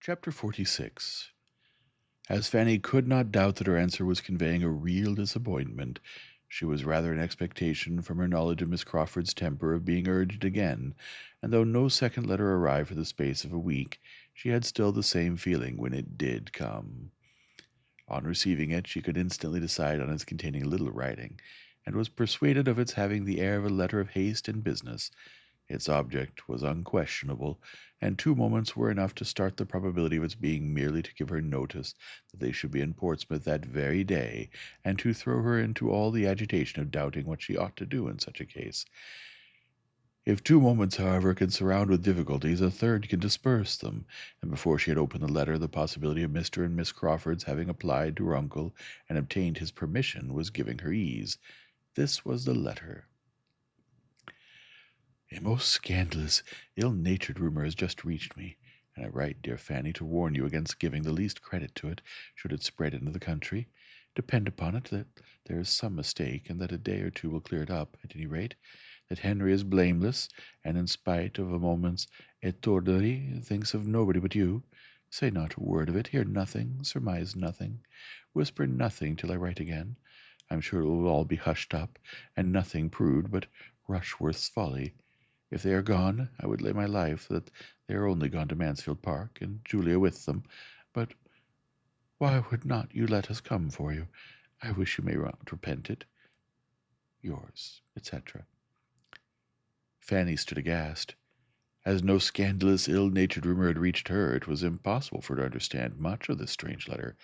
Chapter 46. As Fanny could not doubt that her answer was conveying a real disappointment, she was rather in expectation, from her knowledge of Miss Crawford's temper, of being urged again, and though no second letter arrived for the space of a week, she had still the same feeling when it did come. On receiving it, she could instantly decide on its containing little writing, and was persuaded of its having the air of a letter of haste and business. Its object was unquestionable, and 2 moments were enough to start the probability of its being merely to give her notice that they should be in Portsmouth that very day, and to throw her into all the agitation of doubting what she ought to do in such a case. If 2 moments, however, can surround with difficulties, a third can disperse them, and before she had opened the letter, the possibility of Mr. and Miss Crawford's having applied to her uncle and obtained his permission was giving her ease. This was the letter. A most scandalous, ill-natured rumor has just reached me, and I write, dear Fanny, to warn you against giving the least credit to it, should it spread into the country. Depend upon it that there is some mistake, and that a day or two will clear it up, at any rate. That Henry is blameless, and in spite of a moment's étourderie, thinks of nobody but you. Say not a word of it, hear nothing, surmise nothing, whisper nothing till I write again. I am sure it will all be hushed up, and nothing proved but Rushworth's folly. If they are gone, I would lay my life that they are only gone to Mansfield Park, and Julia with them. But why would not you let us come for you? I wish you may not repent it. Yours, etc. Fanny stood aghast. As no scandalous, ill-natured rumor had reached her, it was impossible for her to understand much of this strange letter.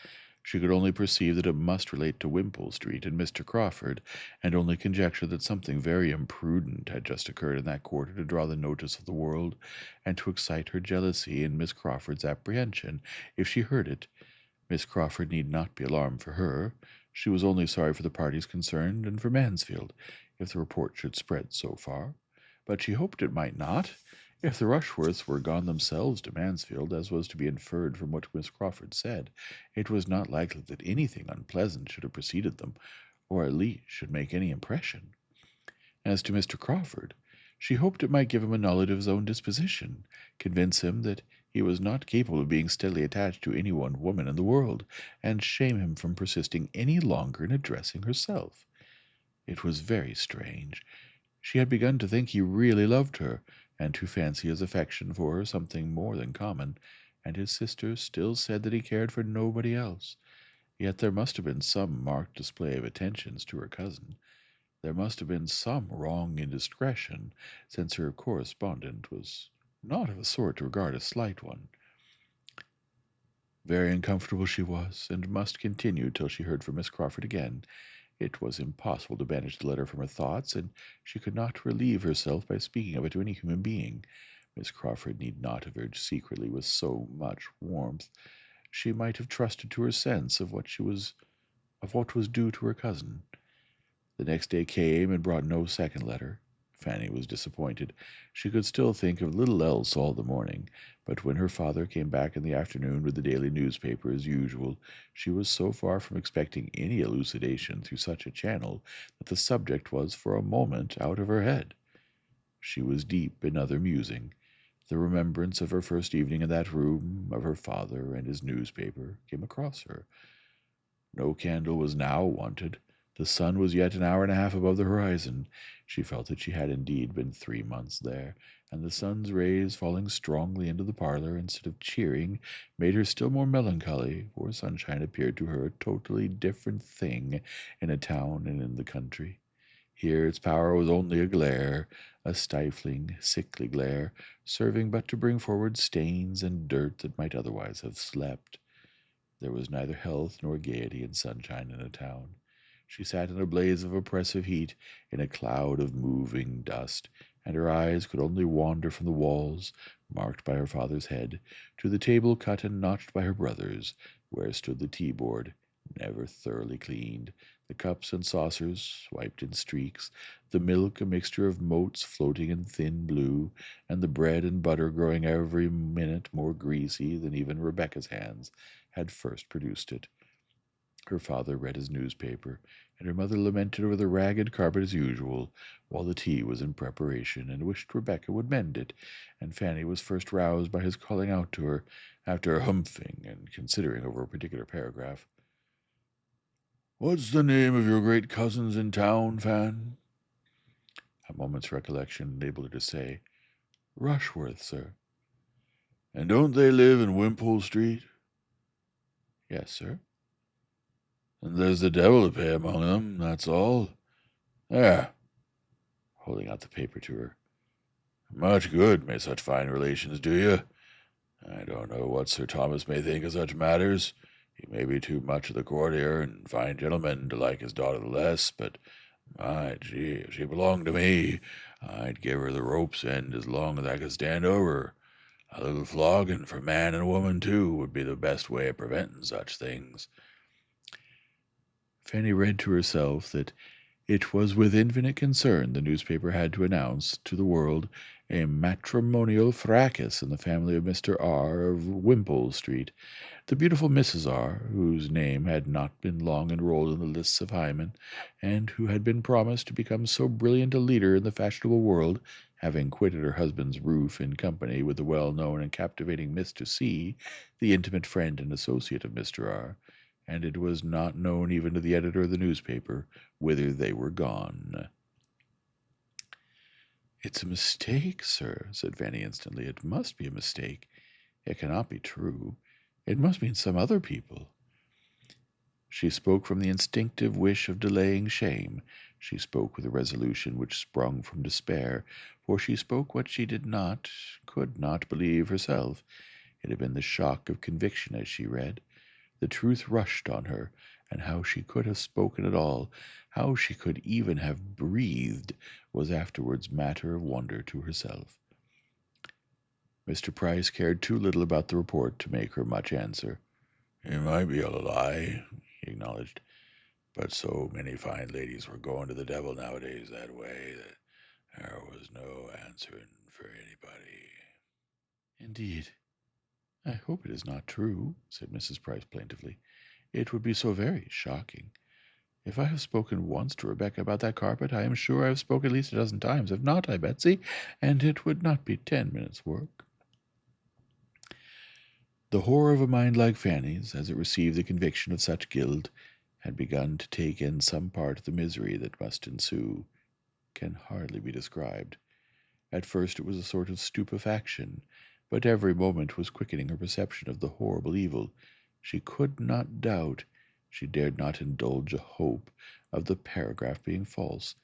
She could only perceive that it must relate to Wimpole Street and Mr. Crawford, and only conjecture that something very imprudent had just occurred in that quarter to draw the notice of the world, and to excite her jealousy and Miss Crawford's apprehension. If she heard it, Miss Crawford need not be alarmed for her. She was only sorry for the parties concerned, and for Mansfield, if the report should spread so far. But she hoped it might not. If the Rushworths were gone themselves to Mansfield, as was to be inferred from what Miss Crawford said, it was not likely that anything unpleasant should have preceded them, or at least should make any impression. As to Mr. Crawford, she hoped it might give him a knowledge of his own disposition, convince him that he was not capable of being steadily attached to any one woman in the world, and shame him from persisting any longer in addressing herself. It was very strange. She had begun to think he really loved her, and to fancy his affection for her something more than common, and his sister still said that he cared for nobody else. Yet there must have been some marked display of attentions to her cousin. There must have been some wrong indiscretion, since her correspondent was not of a sort to regard a slight one. Very uncomfortable she was, and must continue till she heard from Miss Crawford again. It was impossible to banish the letter from her thoughts, and she could not relieve herself by speaking of it to any human being. Miss Crawford need not have urged secretly with so much warmth. She might have trusted to her sense of what was due to her cousin. The next day came and brought no second letter. Fanny was disappointed. She could still think of little else all the morning, but when her father came back in the afternoon with the daily newspaper as usual, she was so far from expecting any elucidation through such a channel that the subject was for a moment out of her head. She was deep in other musing. The remembrance of her first evening in that room, of her father and his newspaper, came across her. No candle was now wanted. The sun was yet an hour and a half above the horizon. She felt that she had indeed been 3 months there, and the sun's rays falling strongly into the parlor, instead of cheering, made her still more melancholy, for sunshine appeared to her a totally different thing in a town and in the country. Here its power was only a glare, a stifling, sickly glare, serving but to bring forward stains and dirt that might otherwise have slept. There was neither health nor gaiety in sunshine in a town. She sat in a blaze of oppressive heat, in a cloud of moving dust, and her eyes could only wander from the walls, marked by her father's head, to the table cut and notched by her brother's, where stood the tea-board, never thoroughly cleaned, the cups and saucers wiped in streaks, the milk a mixture of motes floating in thin blue, and the bread and butter growing every minute more greasy than even Rebecca's hands had first produced it. Her father read his newspaper, and her mother lamented over the ragged carpet as usual, while the tea was in preparation, and wished Rebecca would mend it, and Fanny was first roused by his calling out to her, after humphing and considering over a particular paragraph. "What's the name of your great cousins in town, Fan?" A moment's recollection enabled her to say, "Rushworth, sir." "And don't they live in Wimpole Street?" "Yes, sir." "And there's the devil to pay among them, that's all. There," holding out the paper to her. "Much good may such fine relations do you. I don't know what Sir Thomas may think of such matters. He may be too much of the courtier and fine gentleman to like his daughter the less, but my gee, if she belonged to me, I'd give her the rope's end as long as I could stand over her. A little flogging for man and woman, too, would be the best way of preventing such things." Fanny read to herself that it was with infinite concern the newspaper had to announce to the world a matrimonial fracas in the family of Mr. R. of Wimpole Street. The beautiful Mrs. R., whose name had not been long enrolled in the lists of Hymen, and who had been promised to become so brilliant a leader in the fashionable world, having quitted her husband's roof in company with the well-known and captivating Mr. C., the intimate friend and associate of Mr. R., and it was not known even to the editor of the newspaper whither they were gone. "It's a mistake, sir," said Fanny instantly. "It must be a mistake. It cannot be true. It must mean some other people." She spoke from the instinctive wish of delaying shame. She spoke with a resolution which sprung from despair, for she spoke what she did not, could not believe herself. It had been the shock of conviction as she read. The truth rushed on her, and how she could have spoken at all, how she could even have breathed, was afterwards matter of wonder to herself. Mr. Price cared too little about the report to make her much answer. "It might be a lie," he acknowledged, "but so many fine ladies were going to the devil nowadays that way that there was no answering for anybody." "Indeed, I hope it is not true," said Mrs. Price plaintively. "It would be so very shocking. If I have spoken once to Rebecca about that carpet, I am sure I have spoken at least a dozen times. If not, I, Betsy, and it would not be 10 minutes' work." The horror of a mind like Fanny's, as it received the conviction of such guilt, had begun to take in some part of the misery that must ensue, can hardly be described. At first it was a sort of stupefaction, but every moment was quickening her perception of the horrible evil. She could not doubt, she dared not indulge a hope, of the paragraph being false.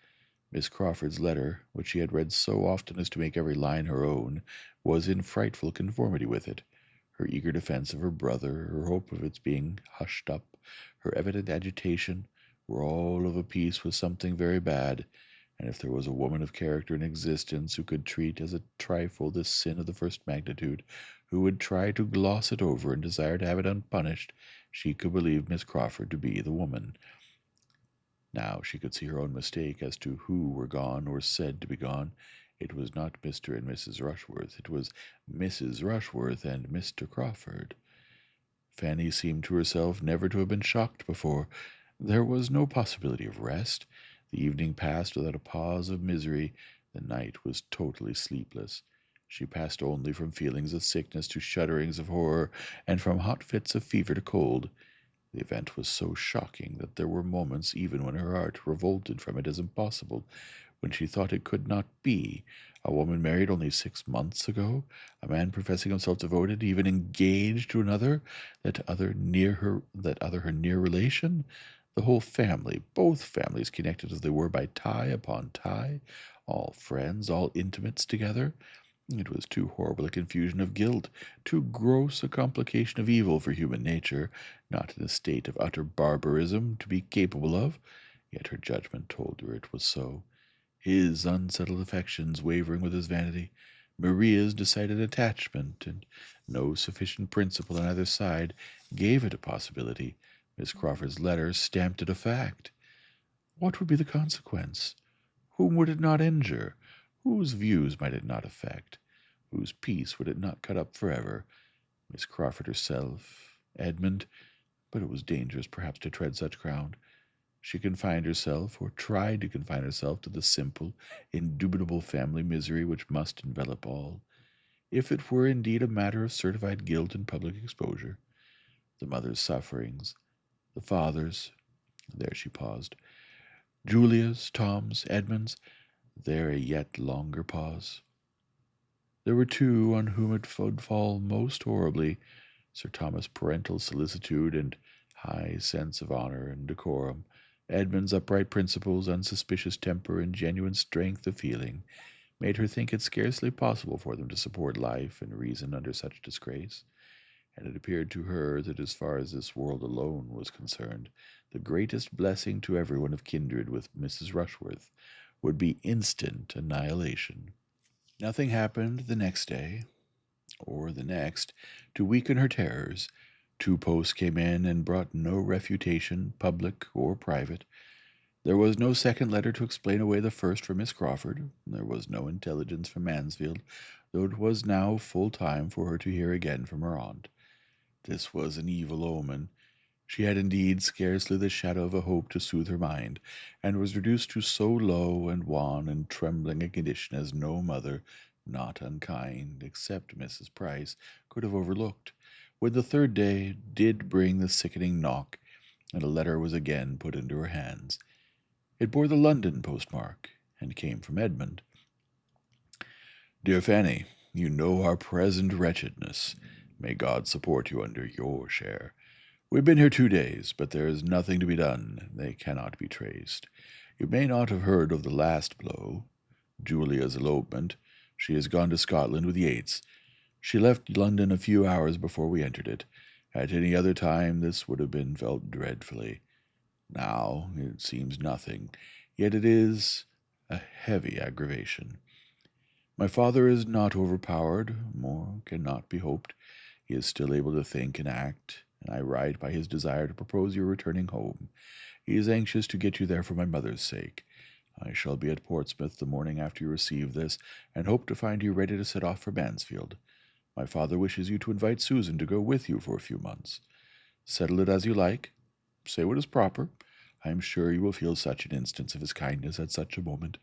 Miss Crawford's letter, which she had read so often as to make every line her own, was in frightful conformity with it. Her eager defence of her brother, her hope of its being hushed up, her evident agitation, were all of a piece with something very bad, and if there was a woman of character in existence who could treat as a trifle this sin of the first magnitude, who would try to gloss it over and desire to have it unpunished, she could believe Miss Crawford to be the woman. Now she could see her own mistake as to who were gone or said to be gone. It was not Mr. and Mrs. Rushworth. It was Mrs. Rushworth and Mr. Crawford. Fanny seemed to herself never to have been shocked before. There was no possibility of rest. The evening passed without a pause of misery. The night was totally sleepless. She passed only from feelings of sickness to shudderings of horror, and from hot fits of fever to cold. The event was so shocking that there were moments even when her heart revolted from it as impossible, when she thought it could not be. A woman married only 6 months ago, a man professing himself devoted, even engaged to another, that other her near relation, the whole family, both families connected as they were by tie upon tie, all friends, all intimates together. It was too horrible a confusion of guilt, too gross a complication of evil for human nature, not in a state of utter barbarism, to be capable of. Yet her judgment told her it was so. His unsettled affections wavering with his vanity, Maria's decided attachment, and no sufficient principle on either side, gave it a possibility. Miss Crawford's letter stamped it a fact. What would be the consequence? Whom would it not injure? Whose views might it not affect? Whose peace would it not cut up forever? Miss Crawford herself, Edmund, but it was dangerous perhaps to tread such ground. She confined herself, or tried to confine herself, to the simple, indubitable family misery which must envelop all, if it were indeed a matter of certified guilt and public exposure. The mother's sufferings, the father's, there she paused, Julia's, Tom's, Edmund's, there a yet longer pause. There were two on whom it would fall most horribly, Sir Thomas' parental solicitude and high sense of honor and decorum, Edmund's upright principles, unsuspicious temper, and genuine strength of feeling, made her think it scarcely possible for them to support life and reason under such disgrace, and it appeared to her that as far as this world alone was concerned, the greatest blessing to everyone of kindred with Mrs. Rushworth would be instant annihilation. Nothing happened the next day, or the next, to weaken her terrors. Two posts came in and brought no refutation, public or private. There was no second letter to explain away the first from Miss Crawford. There was no intelligence from Mansfield, though it was now full time for her to hear again from her aunt. This was an evil omen. She had indeed scarcely the shadow of a hope to soothe her mind, and was reduced to so low and wan and trembling a condition as no mother, not unkind, except Mrs. Price, could have overlooked, when the third day did bring the sickening knock, and a letter was again put into her hands. It bore the London postmark, and came from Edmund. Dear Fanny, you know our present wretchedness. May God support you under your share. We've been here 2 days, but there is nothing to be done. They cannot be traced. You may not have heard of the last blow, Julia's elopement. She has gone to Scotland with Yates. She left London a few hours before we entered it. At any other time this would have been felt dreadfully. Now it seems nothing, yet it is a heavy aggravation. My father is not overpowered, more cannot be hoped. He is still able to think and act, and I write by his desire to propose your returning home. He is anxious to get you there for my mother's sake. I shall be at Portsmouth the morning after you receive this, and hope to find you ready to set off for Mansfield. My father wishes you to invite Susan to go with you for a few months. Settle it as you like. Say what is proper. I am sure you will feel such an instance of his kindness at such a moment.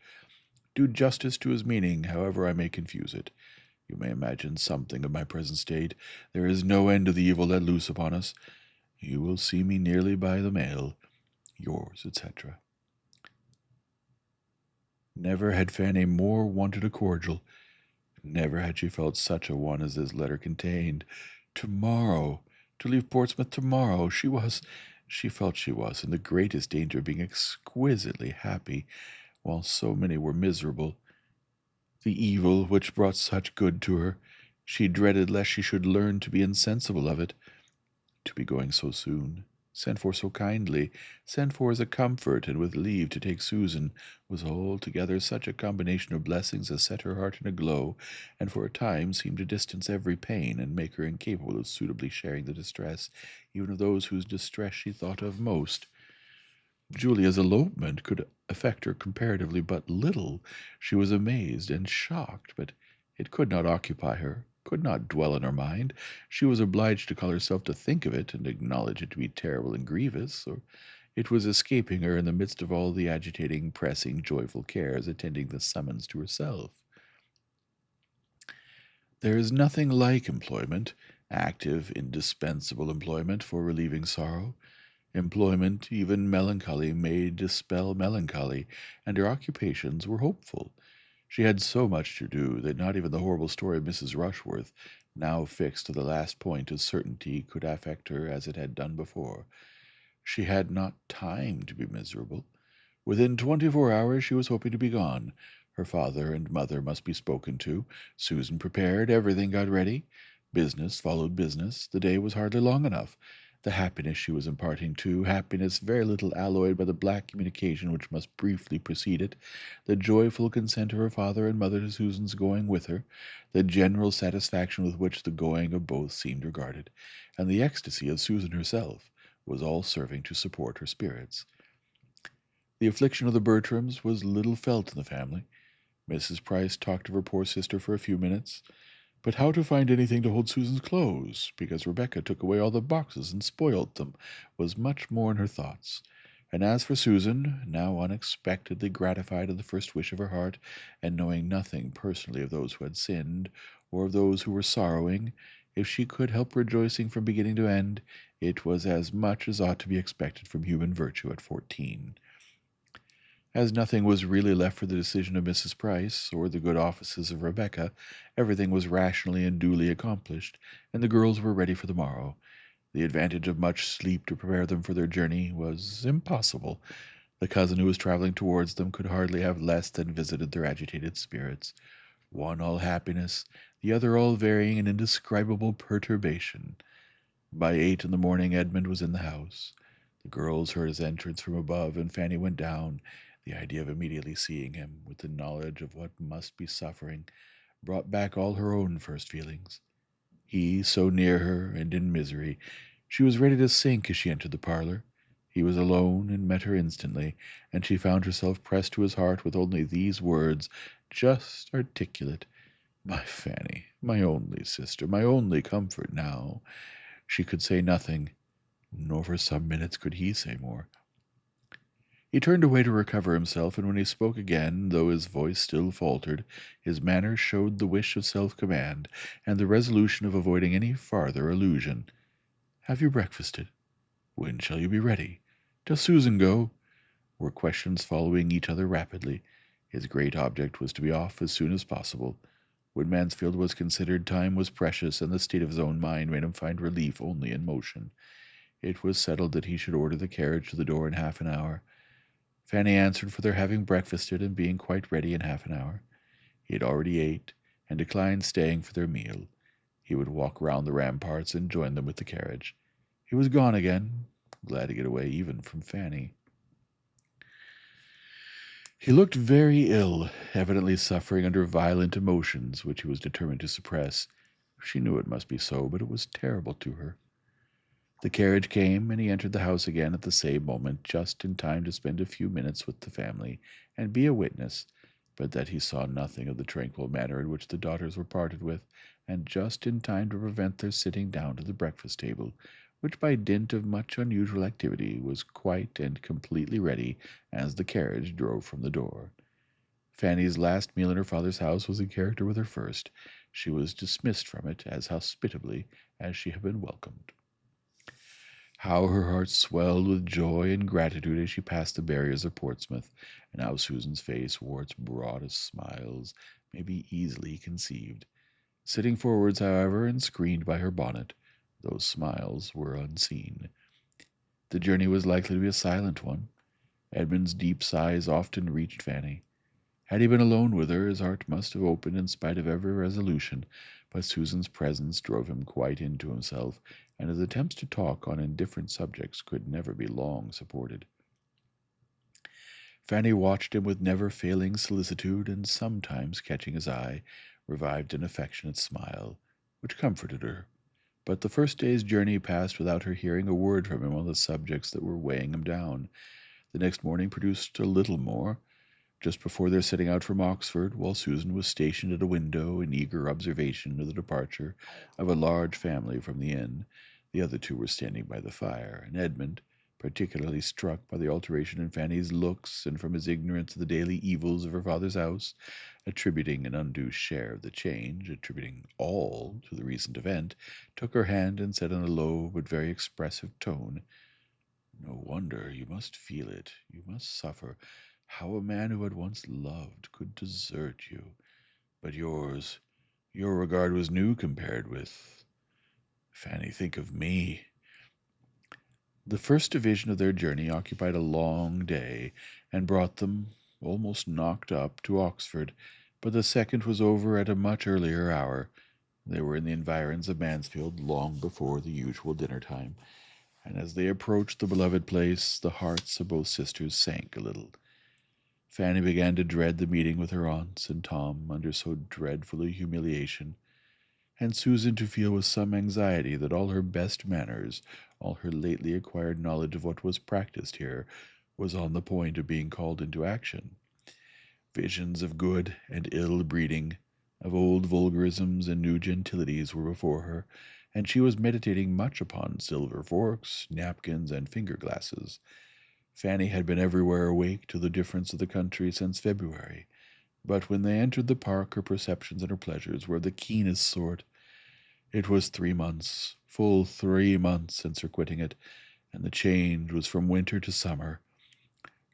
Do justice to his meaning, however I may confuse it. You may imagine something of my present state. There is no end to the evil let loose upon us. You will see me nearly by the mail. Yours, etc. Never had Fanny more wanted a cordial. Never had she felt such a one as this letter contained. Tomorrow! To leave Portsmouth tomorrow! She felt she was in the greatest danger of being exquisitely happy, while so many were miserable. The evil which brought such good to her, she dreaded lest she should learn to be insensible of it. To be going so soon, sent for so kindly, sent for as a comfort, and with leave to take Susan, was altogether such a combination of blessings as set her heart in a glow, and for a time seemed to distance every pain, and make her incapable of suitably sharing the distress, even of those whose distress she thought of most. Julia's elopement could affect her comparatively but little. She was amazed and shocked, but it could not occupy her, could not dwell in her mind. She was obliged to call herself to think of it, and acknowledge it to be terrible and grievous, or it was escaping her in the midst of all the agitating, pressing, joyful cares attending the summons to herself. There is nothing like employment, active, indispensable employment for relieving sorrow. Employment, even melancholy, may dispel melancholy, and her occupations were hopeful. She had so much to do that not even the horrible story of Mrs. Rushworth, now fixed to the last point of certainty, could affect her as it had done before. She had not time to be miserable. Within 24 hours she was hoping to be gone. Her father and mother must be spoken to. Susan prepared, everything got ready. Business followed business. The day was hardly long enough. The happiness she was imparting to, happiness very little alloyed by the black communication which must briefly precede it, the joyful consent of her father and mother to Susan's going with her, the general satisfaction with which the going of both seemed regarded, and the ecstasy of Susan herself, was all serving to support her spirits. The affliction of the Bertrams was little felt in the family. Mrs. Price talked of her poor sister for a few minutes. But how to find anything to hold Susan's clothes, because Rebecca took away all the boxes and spoiled them, was much more in her thoughts. And as for Susan, now unexpectedly gratified at the first wish of her heart, and knowing nothing personally of those who had sinned, or of those who were sorrowing, if she could help rejoicing from beginning to end, it was as much as ought to be expected from human virtue at 14. As nothing was really left for the decision of Mrs. Price, or the good offices of Rebecca, everything was rationally and duly accomplished, and the girls were ready for the morrow. The advantage of much sleep to prepare them for their journey was impossible. The cousin who was traveling towards them could hardly have less than visited their agitated spirits, one all happiness, the other all varying and indescribable perturbation. By 8 in the morning Edmund was in the house. The girls heard his entrance from above, and Fanny went down. The idea of immediately seeing him, with the knowledge of what must be suffering, brought back all her own first feelings. He so near her and in misery, she was ready to sink as she entered the parlor. He was alone and met her instantly, and she found herself pressed to his heart with only these words, just articulate: "My Fanny, my only sister, my only comfort now." She could say nothing, nor for some minutes could he say more. He turned away to recover himself, and when he spoke again, though his voice still faltered, his manner showed the wish of self-command, and the resolution of avoiding any farther allusion. "Have you breakfasted? When shall you be ready? Does Susan go?" were questions following each other rapidly. His great object was to be off as soon as possible. When Mansfield was considered, time was precious, and the state of his own mind made him find relief only in motion. It was settled that he should order the carriage to the door in half an hour. Fanny answered for their having breakfasted and being quite ready in half an hour. He had already ate, and declined staying for their meal. He would walk round the ramparts and join them with the carriage. He was gone again, glad to get away even from Fanny. He looked very ill, evidently suffering under violent emotions, which he was determined to suppress. She knew it must be so, but it was terrible to her. The carriage came, and he entered the house again at the same moment, just in time to spend a few minutes with the family, and be a witness, but that he saw nothing of the tranquil manner in which the daughters were parted with, and just in time to prevent their sitting down to the breakfast table, which by dint of much unusual activity was quite and completely ready as the carriage drove from the door. Fanny's last meal in her father's house was in character with her first. She was dismissed from it as hospitably as she had been welcomed. How her heart swelled with joy and gratitude as she passed the barriers of Portsmouth, and how Susan's face wore its broadest smiles, may be easily conceived. Sitting forwards, however, and screened by her bonnet, those smiles were unseen. The journey was likely to be a silent one. Edmund's deep sighs often reached Fanny. Had he been alone with her, his heart must have opened in spite of every resolution, but Susan's presence drove him quite into himself, and his attempts to talk on indifferent subjects could never be long supported. Fanny watched him with never-failing solicitude, and sometimes, catching his eye, revived an affectionate smile, which comforted her. But the first day's journey passed without her hearing a word from him on the subjects that were weighing him down. The next morning produced a little more. Just before their setting out from Oxford, while Susan was stationed at a window in eager observation of the departure of a large family from the inn, the other two were standing by the fire, and Edmund, particularly struck by the alteration in Fanny's looks and from his ignorance of the daily evils of her father's house, attributing an undue share of the change, attributing all to the recent event, took her hand and said in a low but very expressive tone, "No wonder, you must feel it, you must suffer. How a man who had once loved could desert you. But your regard was new compared with... Fanny, think of me." The first division of their journey occupied a long day, and brought them, almost knocked up, to Oxford, but the second was over at a much earlier hour. They were in the environs of Mansfield long before the usual dinner time, and as they approached the beloved place, the hearts of both sisters sank a little. Fanny began to dread the meeting with her aunts and Tom under so dreadful a humiliation, and Susan to feel with some anxiety that all her best manners, all her lately acquired knowledge of what was practised here, was on the point of being called into action. Visions of good and ill breeding, of old vulgarisms and new gentilities were before her, and she was meditating much upon silver forks, napkins, and finger glasses. Fanny had been everywhere awake to the difference of the country since February, but when they entered the park her perceptions and her pleasures were of the keenest sort. It was 3 months, full 3 months, since her quitting it, and the change was from winter to summer.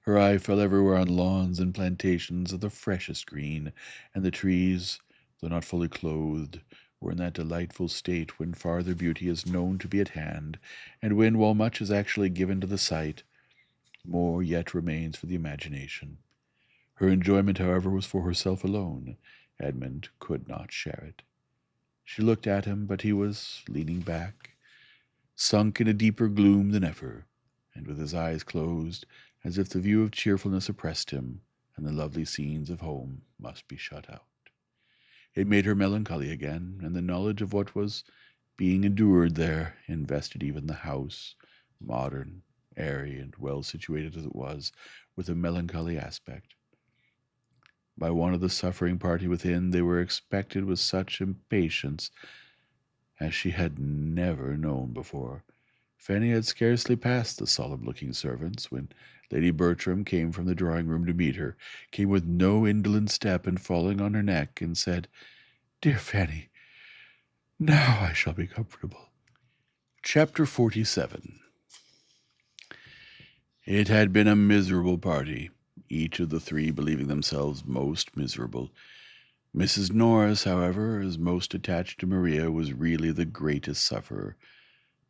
Her eye fell everywhere on lawns and plantations of the freshest green, and the trees, though not fully clothed, were in that delightful state when farther beauty is known to be at hand, and when, while much is actually given to the sight, more yet remains for the imagination. Her enjoyment, however, was for herself alone. Edmund could not share it. She looked at him, but he was leaning back, sunk in a deeper gloom than ever, and with his eyes closed, as if the view of cheerfulness oppressed him, and the lovely scenes of home must be shut out. It made her melancholy again, and the knowledge of what was being endured there invested even the house, modern, airy, and well situated as it was, with a melancholy aspect. By one of the suffering party within they were expected with such impatience as she had never known before. Fanny had scarcely passed the solemn-looking servants when Lady Bertram came from the drawing-room to meet her, came with no indolent step, and falling on her neck, and said, "Dear Fanny, now I shall be comfortable." Chapter 47. It had been a miserable party, each of the three believing themselves most miserable. Mrs. Norris, however, as most attached to Maria, was really the greatest sufferer.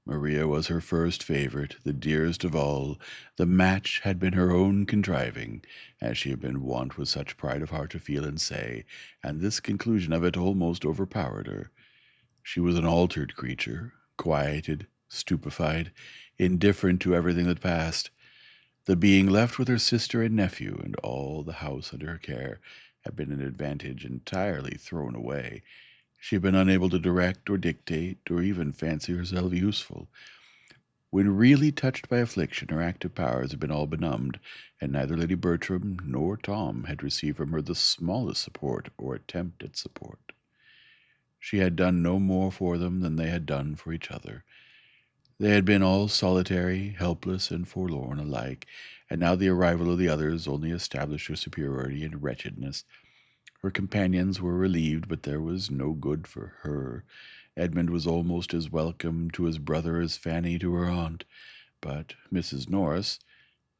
Maria was her first favorite, the dearest of all. The match had been her own contriving, as she had been wont with such pride of heart to feel and say, and this conclusion of it almost overpowered her. She was an altered creature, quieted, stupefied, indifferent to everything that passed. The being left with her sister and nephew, and all the house under her care, had been an advantage entirely thrown away. She had been unable to direct or dictate, or even fancy herself useful. When really touched by affliction, her active powers had been all benumbed, and neither Lady Bertram nor Tom had received from her the smallest support or attempt at support. She had done no more for them than they had done for each other. They had been all solitary, helpless, and forlorn alike, and now the arrival of the others only established her superiority and wretchedness. Her companions were relieved, but there was no good for her. Edmund was almost as welcome to his brother as Fanny to her aunt, but Mrs. Norris,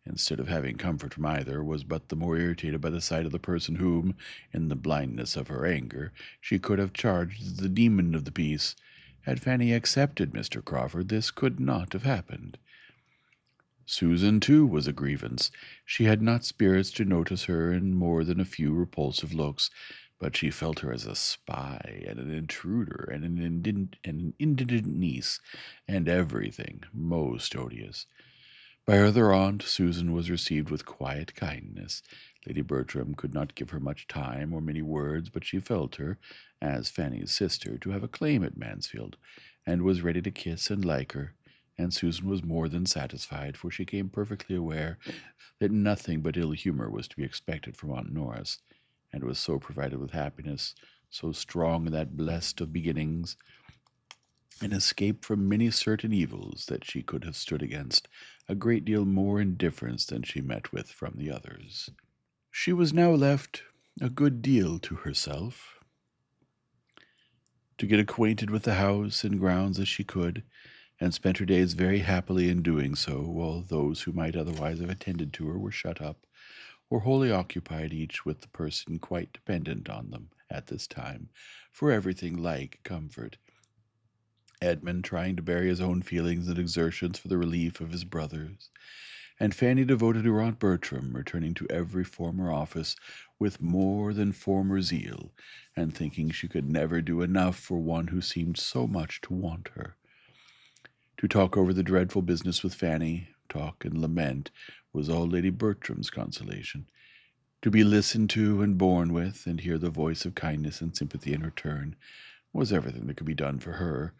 instead of having comfort from either, was but the more irritated by the sight of the person whom, in the blindness of her anger, she could have charged as the demon of the piece. Had Fanny accepted Mr. Crawford, this could not have happened. Susan, too, was a grievance. She had not spirits to notice her in more than a few repulsive looks, but she felt her as a spy and an intruder and an indolent niece, and everything most odious. By her other aunt, Susan was received with quiet kindness. Lady Bertram could not give her much time or many words, but she felt her, as Fanny's sister, to have a claim at Mansfield, and was ready to kiss and like her. And Susan was more than satisfied, for she came perfectly aware that nothing but ill humor was to be expected from Aunt Norris, and was so provided with happiness, so strong in that blessed of beginnings, an escape from many certain evils, that she could have stood against a great deal more indifference than she met with from the others. She was now left a good deal to herself, to get acquainted with the house and grounds as she could, and spent her days very happily in doing so, while those who might otherwise have attended to her were shut up, or wholly occupied, each with the person quite dependent on them at this time, for everything like comfort. Edmund trying to bear his own feelings and exertions for the relief of his brothers, and Fanny devoted to her Aunt Bertram, returning to every former office with more than former zeal, and thinking she could never do enough for one who seemed so much to want her. To talk over the dreadful business with Fanny, talk and lament, was all Lady Bertram's consolation. To be listened to and borne with, and hear the voice of kindness and sympathy in her turn, was everything that could be done for her.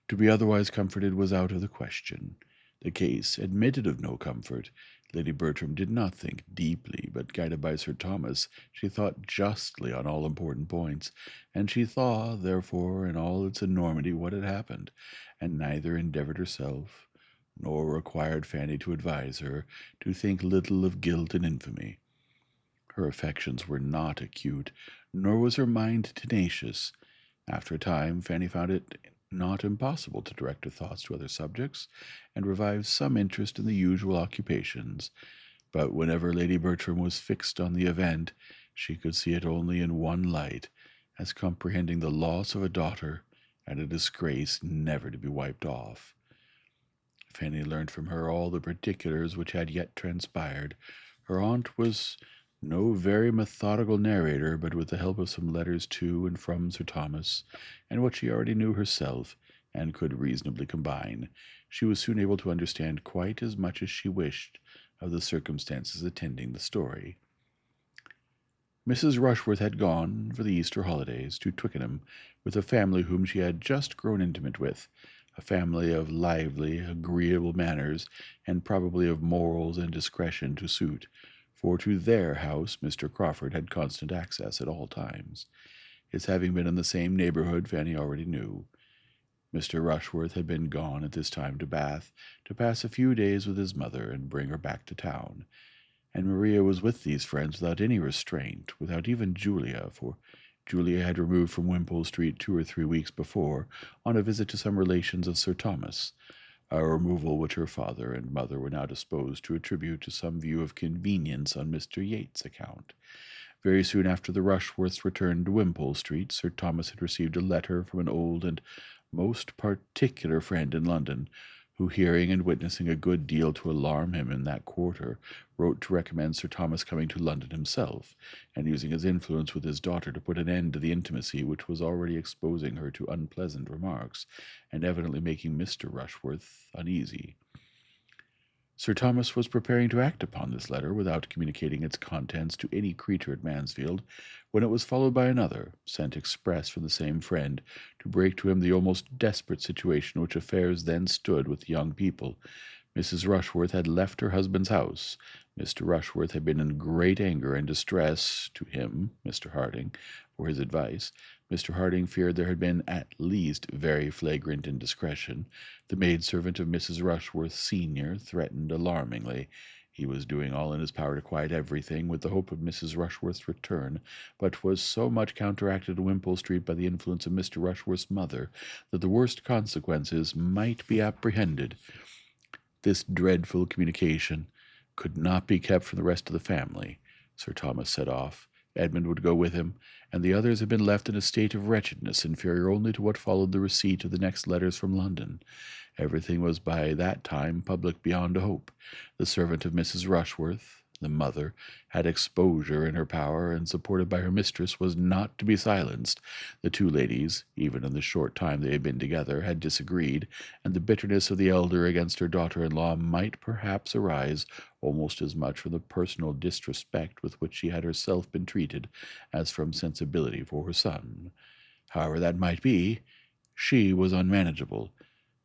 To be otherwise comforted was out of the question. The case admitted of no comfort, Lady Bertram did not think deeply, but guided by Sir Thomas, she thought justly on all important points, and she saw, therefore, in all its enormity what had happened, and neither endeavoured herself, nor required Fanny to advise her, to think little of guilt and infamy. Her affections were not acute, nor was her mind tenacious. After a time, Fanny found it not impossible to direct her thoughts to other subjects, and revived some interest in the usual occupations. But whenever Lady Bertram was fixed on the event, she could see it only in one light, as comprehending the loss of a daughter and a disgrace never to be wiped off. Fanny learned from her all the particulars which had yet transpired. Her aunt was no very methodical narrator, but with the help of some letters to and from Sir Thomas, and what she already knew herself, and could reasonably combine, she was soon able to understand quite as much as she wished of the circumstances attending the story. Mrs. Rushworth had gone, for the Easter holidays, to Twickenham, with a family whom she had just grown intimate with, a family of lively, agreeable manners, and probably of morals and discretion to suit, for to their house Mr. Crawford had constant access at all times. His having been in the same neighbourhood Fanny already knew. Mr. Rushworth had been gone at this time to Bath, to pass a few days with his mother, and bring her back to town, and Maria was with these friends without any restraint, without even Julia, for Julia had removed from Wimpole Street 2 or 3 weeks before, on a visit to some relations of Sir Thomas, a removal which her father and mother were now disposed to attribute to some view of convenience on Mr. Yates's account. Very soon after the Rushworths returned to Wimpole Street, Sir Thomas had received a letter from an old and most particular friend in London, who, hearing and witnessing a good deal to alarm him in that quarter, wrote to recommend Sir Thomas coming to London himself, and using his influence with his daughter to put an end to the intimacy which was already exposing her to unpleasant remarks, and evidently making Mr. Rushworth uneasy. Sir Thomas was preparing to act upon this letter without communicating its contents to any creature at Mansfield, when it was followed by another, sent express from the same friend, to break to him the almost desperate situation which affairs then stood with the young people. Mrs. Rushworth had left her husband's house. Mr. Rushworth had been in great anger and distress to him, Mr. Harding, for his advice. Mr. Harding feared there had been at least very flagrant indiscretion. The maidservant of Mrs. Rushworth senior threatened alarmingly. He was doing all in his power to quiet everything, with the hope of Mrs. Rushworth's return, but was so much counteracted in Wimpole Street by the influence of Mr. Rushworth's mother, that the worst consequences might be apprehended. This dreadful communication could not be kept from the rest of the family. Sir Thomas set off. Edmund would go with him, and the others had been left in a state of wretchedness inferior only to what followed the receipt of the next letters from London. Everything was by that time public beyond a hope. The servant of Mrs. Rushworth, the mother, had exposure in her power, and, supported by her mistress, was not to be silenced. The two ladies, even in the short time they had been together, had disagreed, and the bitterness of the elder against her daughter-in-law might perhaps arise almost as much from the personal disrespect with which she had herself been treated as from sensibility for her son. However that might be, she was unmanageable,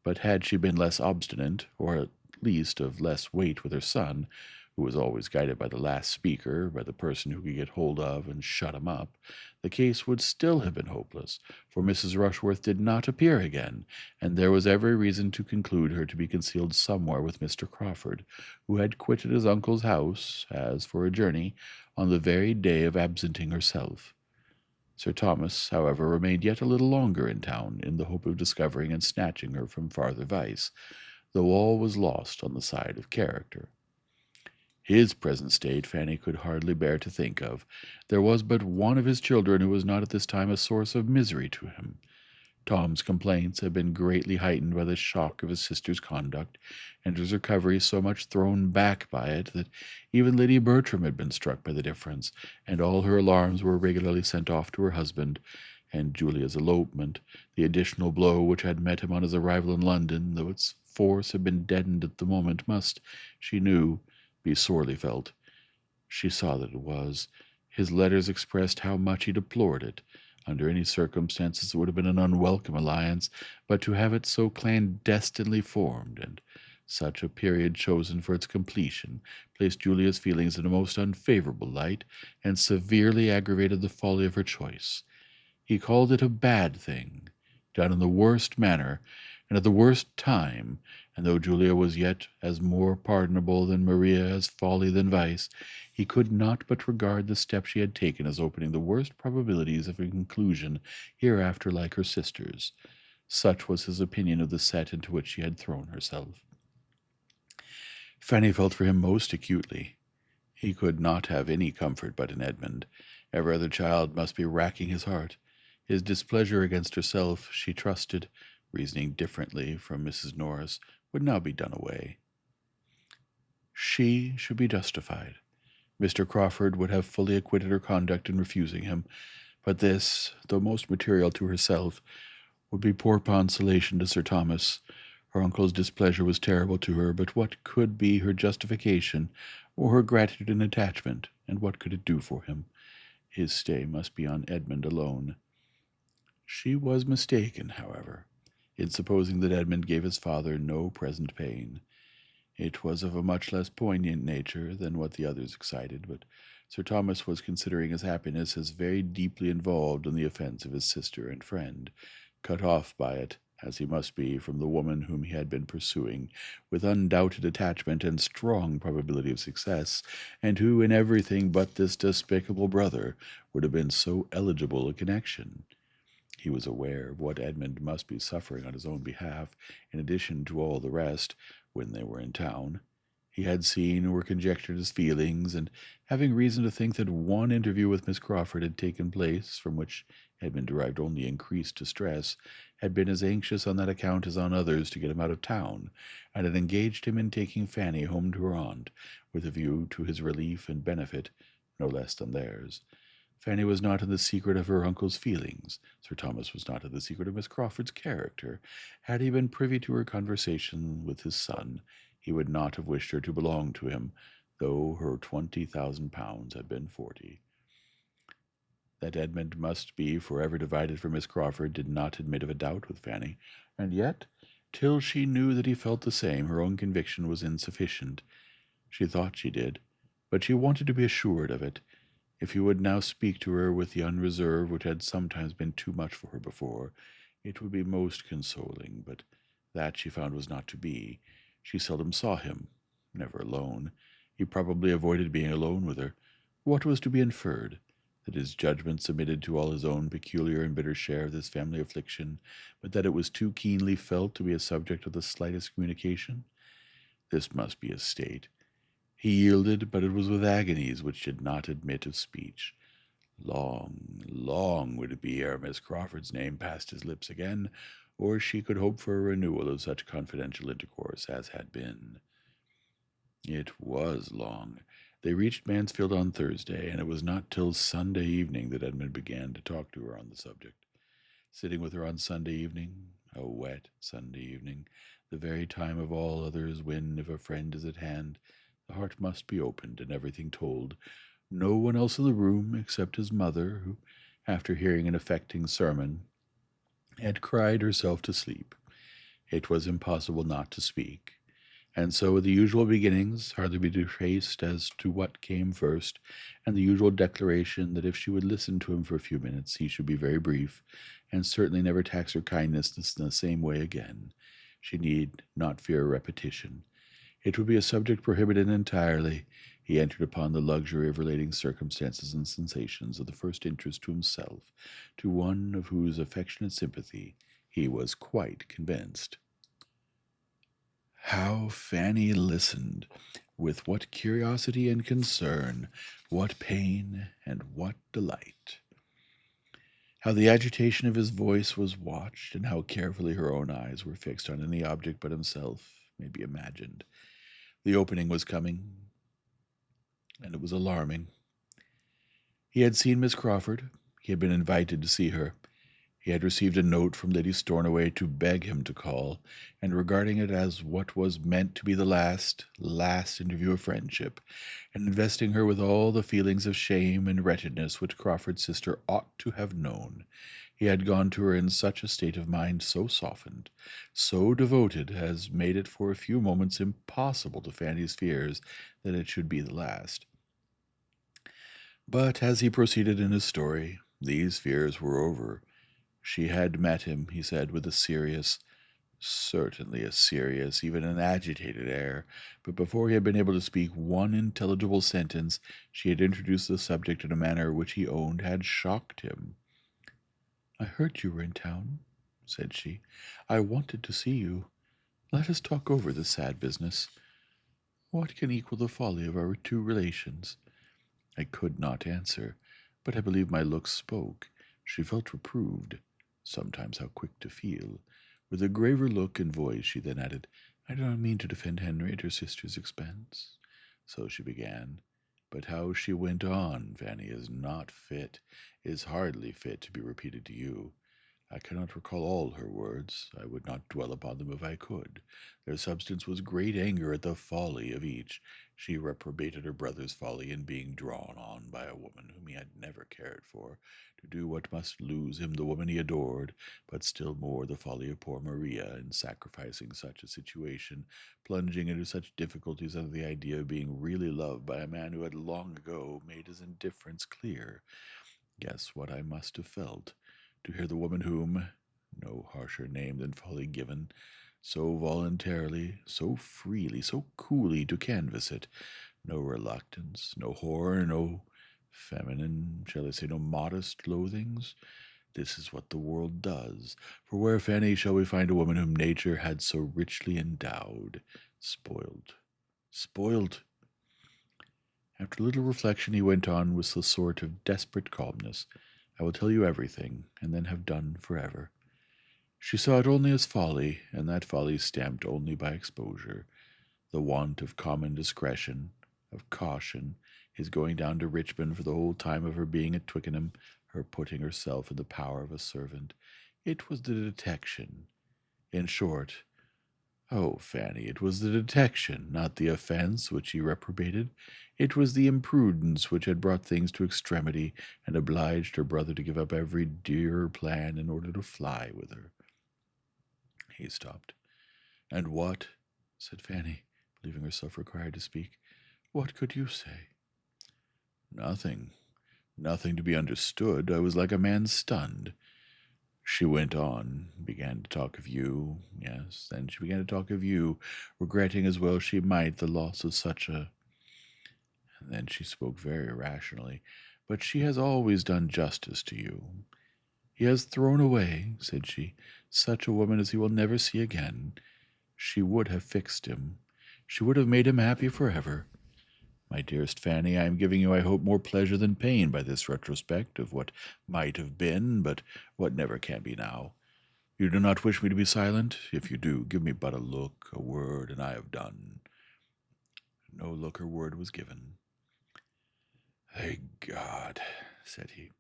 but had she been less obstinate, or at least of less weight with her son, who was always guided by the last speaker, by the person who could get hold of and shut him up, the case would still have been hopeless, for Mrs. Rushworth did not appear again, and there was every reason to conclude her to be concealed somewhere with Mr. Crawford, who had quitted his uncle's house, as for a journey, on the very day of absenting herself. Sir Thomas, however, remained yet a little longer in town, in the hope of discovering and snatching her from farther vice, though all was lost on the side of character. His present state Fanny could hardly bear to think of. There was but one of his children who was not at this time a source of misery to him. Tom's complaints had been greatly heightened by the shock of his sister's conduct, and his recovery so much thrown back by it, that even Lady Bertram had been struck by the difference, and all her alarms were regularly sent off to her husband, and Julia's elopement, the additional blow which had met him on his arrival in London, though its force had been deadened at the moment, must, she knew, be sorely felt. She saw that it was. His letters expressed how much he deplored it. Under any circumstances it would have been an unwelcome alliance, but to have it so clandestinely formed, and Such a period chosen for its completion placed Julia's feelings in a most unfavorable light, and severely aggravated the folly of her choice. He called it a bad thing, done in the worst manner, and at the worst time, and though Julia was yet as more pardonable than Maria, as folly than vice, he could not but regard the step she had taken as opening the worst probabilities of a conclusion hereafter like her sister's. Such was his opinion of the set into which she had thrown herself. Fanny felt for him most acutely. He could not have any comfort but in Edmund. Every other child must be racking his heart. His displeasure against herself, she trusted, reasoning differently from Mrs. Norris, would now be done away. She should be justified. Mr. Crawford would have fully acquitted her conduct in refusing him, but this, though most material to herself, would be poor consolation to Sir Thomas. Her uncle's displeasure was terrible to her, but what could be her justification, or her gratitude and attachment, and what could it do for him? His stay must be on Edmund alone. She was mistaken, however, in supposing that Edmund gave his father no present pain. It was of a much less poignant nature than what the others excited, but Sir Thomas was considering his happiness as very deeply involved in the offence of his sister and friend, cut off by it, as he must be, from the woman whom he had been pursuing, with undoubted attachment and strong probability of success, and who, in everything but this despicable brother, would have been so eligible a connection. He was aware of what Edmund must be suffering on his own behalf, in addition to all the rest, when they were in town. He had seen or conjectured his feelings, and having reason to think that one interview with Miss Crawford had taken place, from which Edmund derived only increased distress, had been as anxious on that account as on others to get him out of town, and had engaged him in taking Fanny home to her aunt, with a view to his relief and benefit, no less than theirs. Fanny was not in the secret of her uncle's feelings. Sir Thomas was not in the secret of Miss Crawford's character. Had he been privy to her conversation with his son, he would not have wished her to belong to him, though her £20,000 had been 40. That Edmund must be forever divided from Miss Crawford did not admit of a doubt with Fanny, and yet, till she knew that he felt the same, her own conviction was insufficient. She thought she did, but she wanted to be assured of it. If he would now speak to her with the unreserve which had sometimes been too much for her before, it would be most consoling, but that she found was not to be. She seldom saw him, never alone. He probably avoided being alone with her. What was to be inferred? That his judgment submitted to all his own peculiar and bitter share of this family affliction, but that it was too keenly felt to be a subject of the slightest communication? This must be his state. He yielded, but it was with agonies which did not admit of speech. Long, long would it be ere Miss Crawford's name passed his lips again, or she could hope for a renewal of such confidential intercourse as had been. It was long. They reached Mansfield on Thursday, and it was not till Sunday evening that Edmund began to talk to her on the subject. Sitting with her on Sunday evening, a wet Sunday evening, the very time of all others when, if a friend is at hand, the heart must be opened and everything told. No one else in the room except his mother, who, after hearing an affecting sermon, had cried herself to sleep. It was impossible not to speak. And so the usual beginnings, hardly be traced as to what came first, and the usual declaration that if she would listen to him for a few minutes, he should be very brief, and certainly never tax her kindness in the same way again. She need not fear a repetition. It would be a subject prohibited entirely. He entered upon the luxury of relating circumstances and sensations of the first interest to himself, to one of whose affectionate sympathy he was quite convinced. How Fanny listened! With what curiosity and concern, what pain and what delight! How the agitation of his voice was watched, and how carefully her own eyes were fixed on any object but himself, may be imagined. The opening was coming, and it was alarming. He had seen Miss Crawford. He had been invited to see her. He had received a note from Lady Stornoway to beg him to call, and regarding it as what was meant to be the last interview of friendship, and investing her with all the feelings of shame and wretchedness which Crawford's sister ought to have known, he had gone to her in such a state of mind so softened, so devoted, as made it for a few moments impossible to Fanny's fears that it should be the last. But as he proceeded in his story, these fears were over. She had met him, he said, with a serious, certainly a serious, even an agitated air, but before he had been able to speak one intelligible sentence, she had introduced the subject in a manner which he owned had shocked him. "I heard you were in town," said she. "I wanted to see you. Let us talk over this sad business. What can equal the folly of our two relations?" I could not answer, but I believe my looks spoke. She felt reproved. Sometimes how quick to feel. With a graver look and voice, she then added, "I do not mean to defend Henry at her sister's expense." So she began. But how she went on, Fanny, is not fit, is hardly fit to be repeated to you. I cannot recall all her words. I would not dwell upon them if I could. Their substance was great anger at the folly of each. She reprobated her brother's folly in being drawn on by a woman whom he had never cared for, to do what must lose him the woman he adored, but still more the folly of poor Maria in sacrificing such a situation, plunging into such difficulties under the idea of being really loved by a man who had long ago made his indifference clear. Guess what I must have felt to hear the woman whom, no harsher name than folly given, so voluntarily, so freely, so coolly to canvass it, no reluctance, no horror, no feminine, shall I say, no modest loathings. This is what the world does. For where, Fanny, shall we find a woman whom nature had so richly endowed, spoiled, spoiled? After a little reflection, he went on with a sort of desperate calmness. "I will tell you everything, and then have done forever. She saw it only as folly, and that folly stamped only by exposure. The want of common discretion, of caution, his going down to Richmond for the whole time of her being at Twickenham, her putting herself in the power of a servant. It was the detection. In short, oh, Fanny, it was the detection, not the offence, which he reprobated. It was the imprudence which had brought things to extremity, and obliged her brother to give up every dearer plan in order to fly with her." He stopped. "And what," said Fanny, believing herself required to speak, "what could you say?" "Nothing. Nothing to be understood. I was like a man stunned. She went on, began to talk of you, yes, then she began to talk of you, regretting as well she might the loss of such a... And then she spoke very rationally. "But she has always done justice to you. He has thrown away," said she, "such a woman as he will never see again. She would have fixed him. She would have made him happy forever. My dearest Fanny, I am giving you, I hope, more pleasure than pain by this retrospect of what might have been, but what never can be now. You do not wish me to be silent? If you do, give me but a look, a word, and I have done." No look or word was given. "Thank God," said he.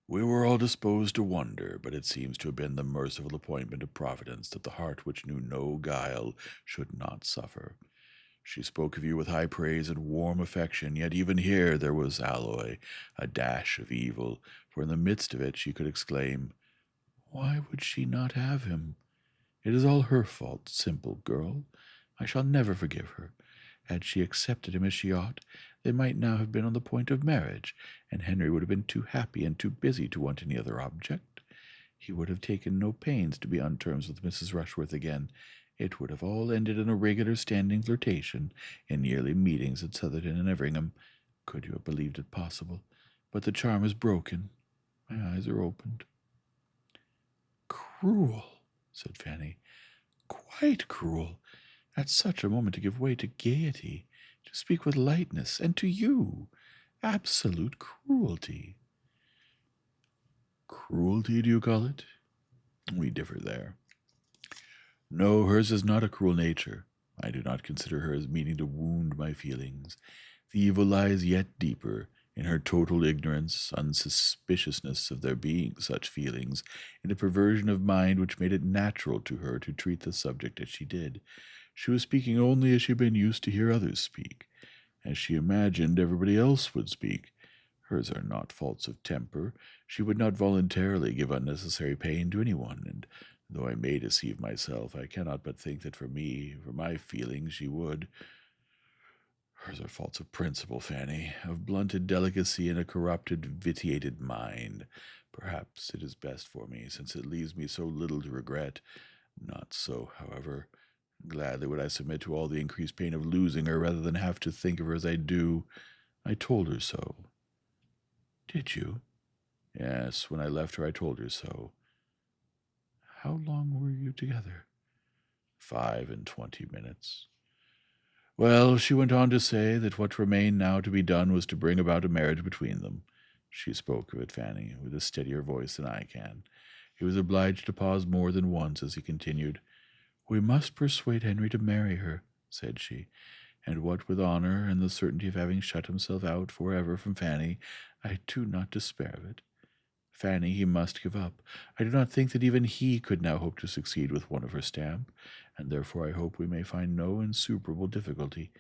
"We were all disposed to wonder, but it seems to have been the merciful appointment of Providence that the heart which knew no guile should not suffer. She spoke of you with high praise and warm affection, yet even here there was alloy, a dash of evil, for in the midst of it she could exclaim, 'Why would she not have him? It is all her fault, simple girl. I shall never forgive her. Had she accepted him as she ought, they might now have been on the point of marriage, and Henry would have been too happy and too busy to want any other object. He would have taken no pains to be on terms with Mrs. Rushworth again. It would have all ended in a regular standing flirtation, in yearly meetings at Southerton and Everingham. Could you have believed it possible? But the charm is broken. My eyes are opened." "Cruel," said Fanny, "quite cruel, at such a moment to give way to gaiety, to speak with lightness, and to you. Absolute cruelty." "Cruelty, do you call it? We differ there. No, hers is not a cruel nature. I do not consider her as meaning to wound my feelings. The evil lies yet deeper. in her total ignorance, unsuspiciousness of there being such feelings, in a perversion of mind which made it natural to her to treat the subject as she did. She was speaking only as she had been used to hear others speak, as she imagined everybody else would speak. Hers are not faults of temper. She would not voluntarily give unnecessary pain to anyone, and though I may deceive myself, I cannot but think that for me, for my feelings, she would. Hers are faults of principle, Fanny, of blunted delicacy and a corrupted, vitiated mind. Perhaps it is best for me, since it leaves me so little to regret. Not so, however. Gladly would I submit to all the increased pain of losing her rather than have to think of her as I do. I told her so. Did you? Yes, when I left her I told her so. How long were you together? 5–20 minutes. Well, she went on to say that what remained now to be done was to bring about a marriage between them. She spoke of it, Fanny, with a steadier voice than I can. He was obliged to pause more than once as he continued. We must persuade Henry to marry her, said she, and what with honor and the certainty of having shut himself out for ever from Fanny, I do not despair of it. Fanny he must give up. I do not think that even he could now hope to succeed with one of her stamp, and therefore I hope we may find no insuperable difficulty.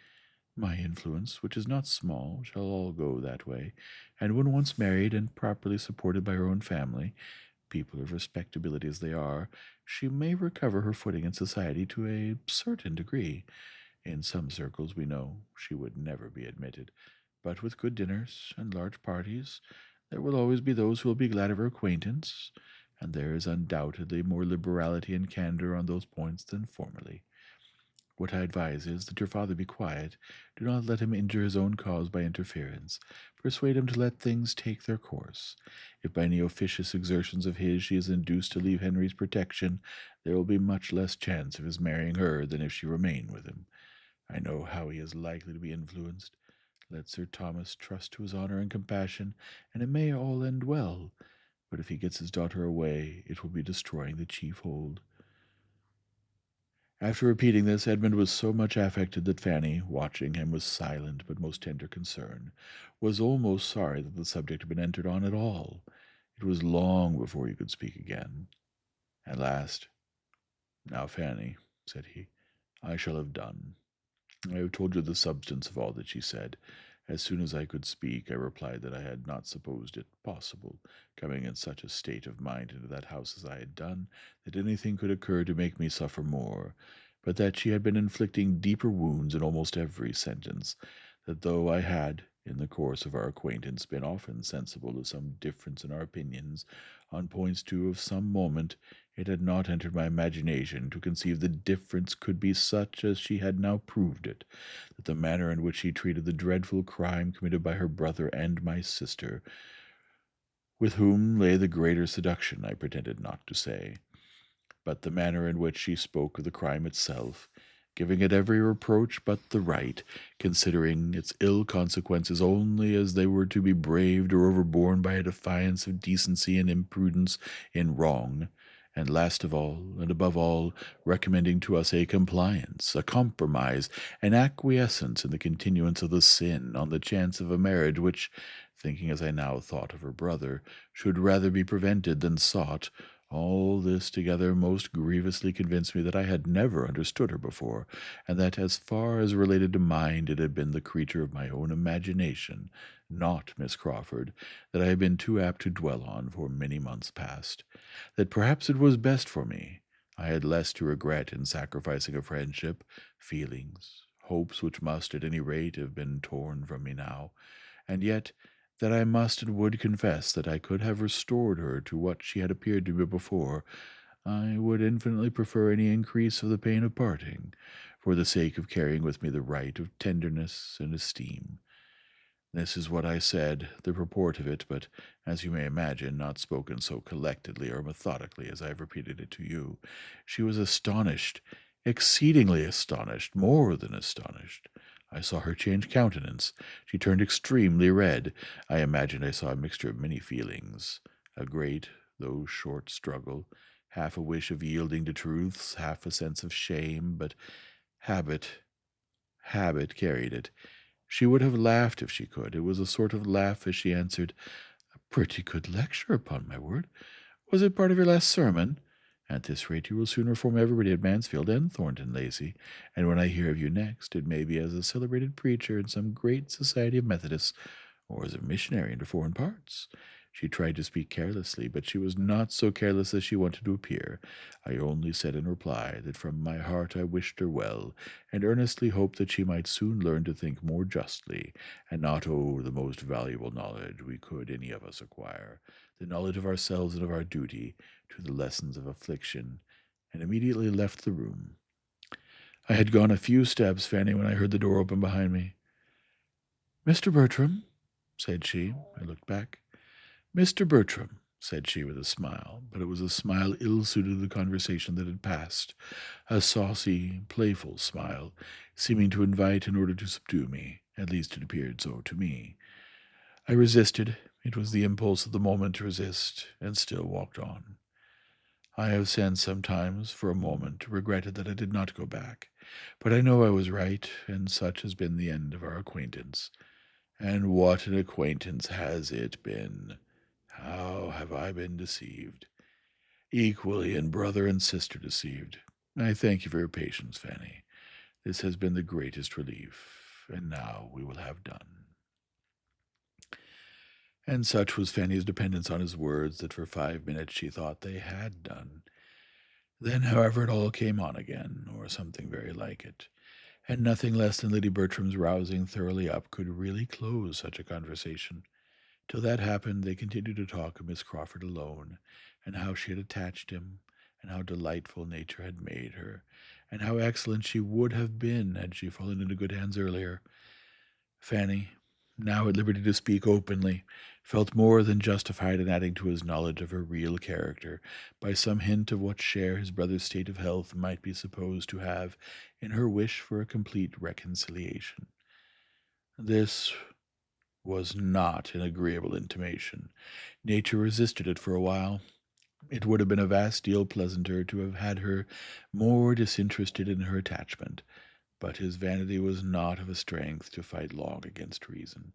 My influence, which is not small, shall all go that way, and when once married and properly supported by her own family, people of respectability as they are, she may recover her footing in society to a certain degree. In some circles, we know, she would never be admitted, but with good dinners and large parties, there will always be those who will be glad of her acquaintance, and there is undoubtedly more liberality and candor on those points than formerly. What I advise is that your father be quiet. Do not let him injure his own cause by interference. Persuade him to let things take their course. If by any officious exertions of his she is induced to leave Henry's protection, there will be much less chance of his marrying her than if she remain with him. I know how he is likely to be influenced. Let Sir Thomas trust to his honor and compassion, and it may all end well. But if he gets his daughter away, it will be destroying the chief hold. After repeating this, Edmund was so much affected that Fanny, watching him with silent but most tender concern, was almost sorry that the subject had been entered on at all. It was long before he could speak again. At last, now, Fanny, said he, I shall have done. I have told you the substance of all that she said. As soon as I could speak, I replied that I had not supposed it possible, coming in such a state of mind into that house as I had done, that anything could occur to make me suffer more, but that she had been inflicting deeper wounds in almost every sentence, that though I had, in the course of our acquaintance, been often sensible of some difference in our opinions, on points too of some moment, it had not entered my imagination to conceive the difference could be such as she had now proved it, that the manner in which she treated the dreadful crime committed by her brother and my sister, with whom lay the greater seduction, I pretended not to say, but the manner in which she spoke of the crime itself, giving it every reproach but the right, considering its ill consequences only as they were to be braved or overborne by a defiance of decency and imprudence in wrong, and last of all, and above all, recommending to us a compliance, a compromise, an acquiescence in the continuance of the sin on the chance of a marriage which, thinking as I now thought of her brother, should rather be prevented than sought. All this together most grievously convinced me that I had never understood her before, and that as far as related to mind it had been the creature of my own imagination, not Miss Crawford, that I had been too apt to dwell on for many months past, that perhaps it was best for me. I had less to regret in sacrificing a friendship, feelings, hopes which must at any rate have been torn from me now, and yet that I must and would confess that I could have restored her to what she had appeared to be before. I would infinitely prefer any increase of the pain of parting, for the sake of carrying with me the right of tenderness and esteem. This is what I said, the purport of it, but, as you may imagine, not spoken so collectedly or methodically as I have repeated it to you. She was astonished, exceedingly astonished, more than astonished. I saw her change countenance. She turned extremely red. I imagined I saw a mixture of many feelings, a great, though short struggle, half a wish of yielding to truths, half a sense of shame, but habit carried it. She would have laughed if she could. It was a sort of laugh as she answered, "A pretty good lecture, upon my word. Was it part of your last sermon? At this rate, you will soon reform everybody at Mansfield and Thornton Lacey, and when I hear of you next, it may be as a celebrated preacher in some great society of Methodists, or as a missionary into foreign parts." She tried to speak carelessly, but she was not so careless as she wanted to appear. I only said in reply that from my heart I wished her well, and earnestly hoped that she might soon learn to think more justly, and not owe the most valuable knowledge we could any of us acquire, the knowledge of ourselves and of our duty, to the lessons of affliction, and immediately left the room. I had gone a few steps, Fanny, when I heard the door open behind me. "Mr. Bertram," said she. I looked back. "Mr. Bertram," said she with a smile, but it was a smile ill-suited to the conversation that had passed, a saucy, playful smile, seeming to invite in order to subdue me. At least it appeared so to me. I resisted. It was the impulse of the moment to resist, and still walked on. I have since sometimes, for a moment, regretted that I did not go back, but I know I was right, and such has been the end of our acquaintance. And what an acquaintance has it been! How have I been deceived? Equally in brother and sister deceived. I thank you for your patience, Fanny. This has been the greatest relief, and now we will have done. And such was Fanny's dependence on his words that for 5 minutes she thought they had done. Then, however, it all came on again, or something very like it, and nothing less than Lady Bertram's rousing thoroughly up could really close such a conversation. Till that happened, they continued to talk of Miss Crawford alone, and how she had attached him, and how delightful nature had made her, and how excellent she would have been had she fallen into good hands earlier. Fanny, now at liberty to speak openly, felt more than justified in adding to his knowledge of her real character by some hint of what share his brother's state of health might be supposed to have in her wish for a complete reconciliation. This was not an agreeable intimation. Nature resisted it for a while. It would have been a vast deal pleasanter to have had her more disinterested in her attachment, but his vanity was not of a strength to fight long against reason.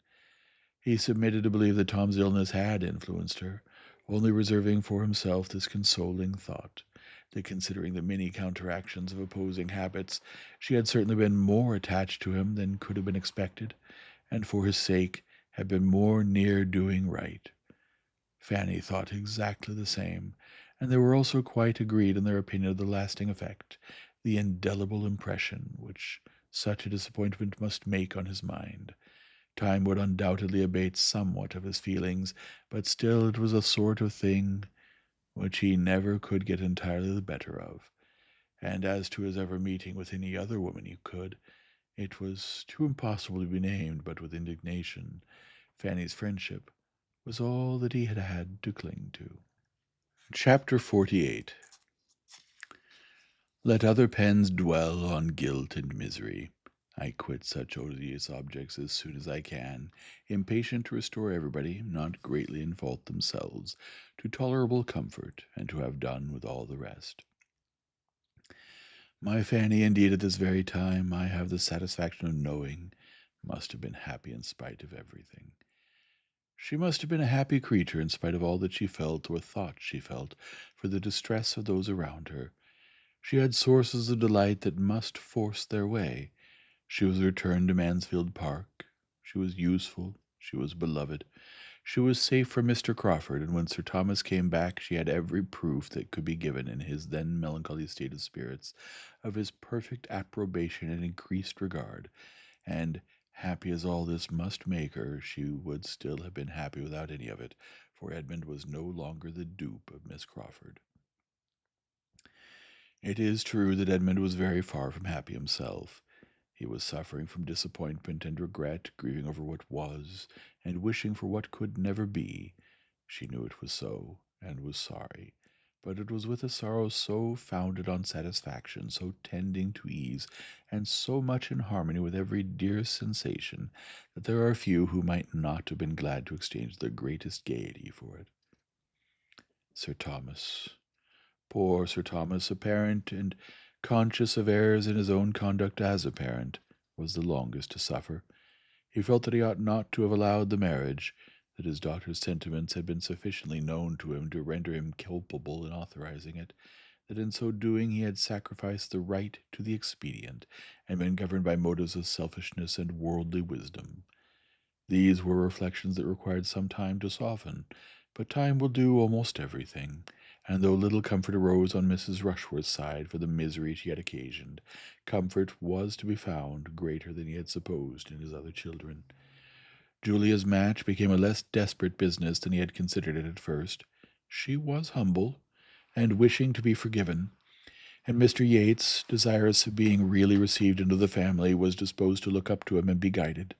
He submitted to believe that Tom's illness had influenced her, only reserving for himself this consoling thought, that considering the many counteractions of opposing habits, she had certainly been more attached to him than could have been expected, and for his sake had been more near doing right. Fanny thought exactly the same, and they were also quite agreed in their opinion of the lasting effect, the indelible impression which such a disappointment must make on his mind. Time would undoubtedly abate somewhat of his feelings, but still it was a sort of thing which he never could get entirely the better of. And as to his ever meeting with any other woman he could, it was too impossible to be named but with indignation. Fanny's friendship was all that he had had to cling to. Chapter 48. Let other pens dwell on guilt and misery. I quit such odious objects as soon as I can, impatient to restore everybody, not greatly in fault themselves, to tolerable comfort, and to have done with all the rest. My Fanny, indeed, at this very time, I have the satisfaction of knowing, must have been happy in spite of everything. She must have been a happy creature in spite of all that she felt or thought she felt for the distress of those around her. She had sources of delight that must force their way. She was returned to Mansfield Park. She was useful. She was beloved. She was safe from Mr. Crawford, and when Sir Thomas came back, she had every proof that could be given in his then melancholy state of spirits of his perfect approbation and increased regard. And, happy as all this must make her, she would still have been happy without any of it, for Edmund was no longer the dupe of Miss Crawford. It is true that Edmund was very far from happy himself. He was suffering from disappointment and regret, grieving over what was, and wishing for what could never be. She knew it was so, and was sorry, but it was with a sorrow so founded on satisfaction, so tending to ease, and so much in harmony with every dearest sensation, that there are few who might not have been glad to exchange their greatest gaiety for it. Sir Thomas, poor Sir Thomas, apparent and conscious of errors in his own conduct as a parent, was the longest to suffer. He felt that he ought not to have allowed the marriage, that his daughter's sentiments had been sufficiently known to him to render him culpable in authorizing it, that in so doing he had sacrificed the right to the expedient, and been governed by motives of selfishness and worldly wisdom. These were reflections that required some time to soften, but time will do almost everything, and though little comfort arose on Mrs. Rushworth's side for the misery she had occasioned, comfort was to be found greater than he had supposed in his other children. Julia's match became a less desperate business than he had considered it at first. She was humble, and wishing to be forgiven, and Mr. Yates, desirous of being really received into the family, was disposed to look up to him and be guided.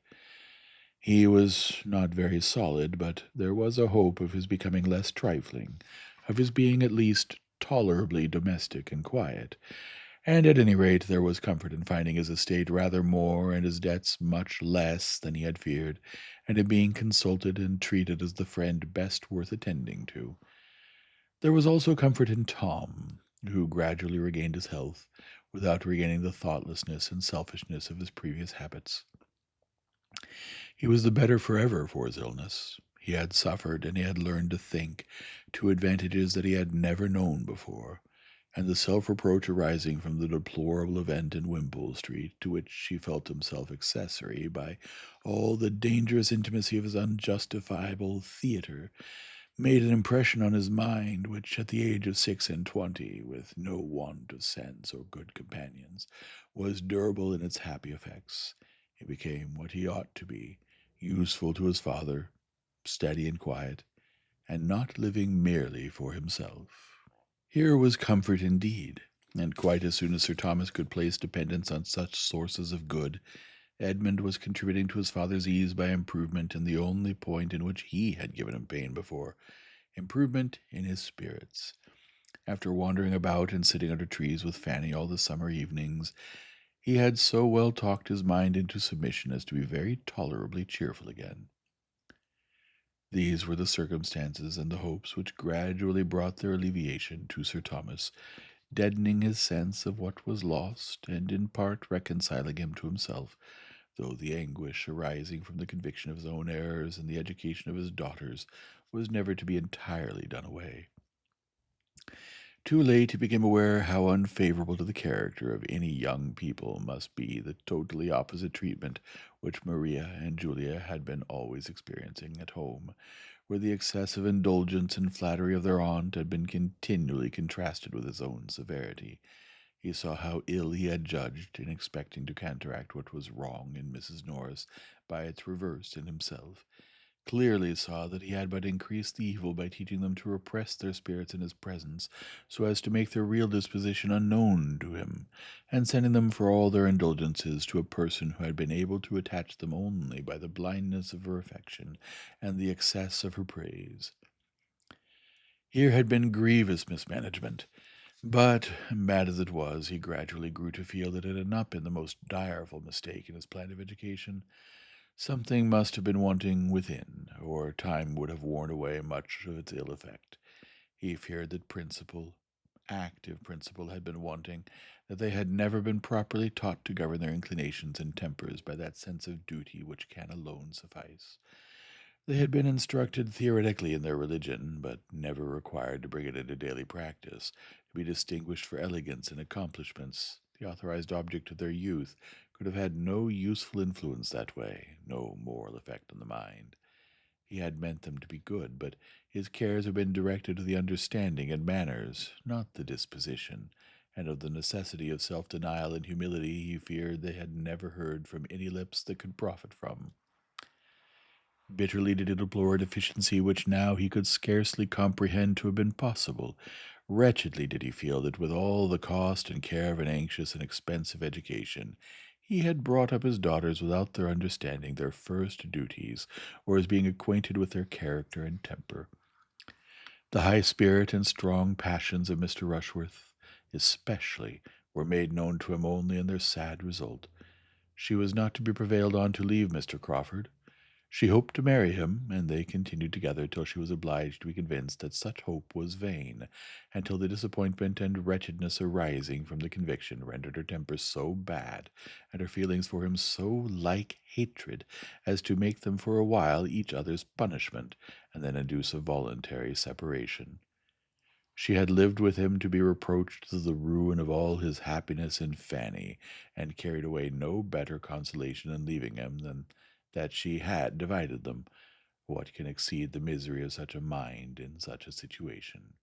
He was not very solid, but there was a hope of his becoming less trifling, of his being at least tolerably domestic and quiet, and at any rate there was comfort in finding his estate rather more and his debts much less than he had feared, and in being consulted and treated as the friend best worth attending to. There was also comfort in Tom, who gradually regained his health, without regaining the thoughtlessness and selfishness of his previous habits. He was the better forever for his illness. He had suffered, and he had learned to think, two advantages that he had never known before, and the self-reproach arising from the deplorable event in Wimpole Street, to which he felt himself accessory by all the dangerous intimacy of his unjustifiable theatre, made an impression on his mind which, at the age of 26, with no want of sense or good companions, was durable in its happy effects. He became what he ought to be, useful to his father, steady and quiet, and not living merely for himself. Here was comfort indeed, and quite as soon as Sir Thomas could place dependence on such sources of good, Edmund was contributing to his father's ease by improvement in the only point in which he had given him pain before, improvement in his spirits. After wandering about and sitting under trees with Fanny all the summer evenings, he had so well talked his mind into submission as to be very tolerably cheerful again. These were the circumstances and the hopes which gradually brought their alleviation to Sir Thomas, deadening his sense of what was lost, and in part reconciling him to himself, though the anguish arising from the conviction of his own errors and the education of his daughters was never to be entirely done away. Too late he became aware how unfavorable to the character of any young people must be the totally opposite treatment which Maria and Julia had been always experiencing at home, where the excessive indulgence and flattery of their aunt had been continually contrasted with his own severity. He saw how ill he had judged in expecting to counteract what was wrong in Mrs. Norris by its reverse in himself, clearly saw that he had but increased the evil by teaching them to repress their spirits in his presence, so as to make their real disposition unknown to him, and sending them for all their indulgences to a person who had been able to attach them only by the blindness of her affection and the excess of her praise. Here had been grievous mismanagement, but, bad as it was, he gradually grew to feel that it had not been the most direful mistake in his plan of education. Something must have been wanting within, or time would have worn away much of its ill effect. He feared that principle, active principle, had been wanting, that they had never been properly taught to govern their inclinations and tempers by that sense of duty which can alone suffice. They had been instructed theoretically in their religion, but never required to bring it into daily practice, to be distinguished for elegance and accomplishments. The authorized object of their youth could have had no useful influence that way, no moral effect on the mind. He had meant them to be good, but his cares had been directed to the understanding and manners, not the disposition, and of the necessity of self-denial and humility he feared they had never heard from any lips that could profit from. Bitterly did he deplore a deficiency which now he could scarcely comprehend to have been possible. Wretchedly did he feel that with all the cost and care of an anxious and expensive education, he had brought up his daughters without their understanding their first duties, or as being acquainted with their character and temper. The high spirit and strong passions of Mr. Rushworth, especially, were made known to him only in their sad result. She was not to be prevailed on to leave Mr. Crawford. She hoped to marry him, and they continued together till she was obliged to be convinced that such hope was vain, and till the disappointment and wretchedness arising from the conviction rendered her temper so bad, and her feelings for him so like hatred, as to make them for a while each other's punishment, and then induce a voluntary separation. She had lived with him to be reproached to the ruin of all his happiness in Fanny, and carried away no better consolation in leaving him than that she had divided them. What can exceed the misery of such a mind in such a situation?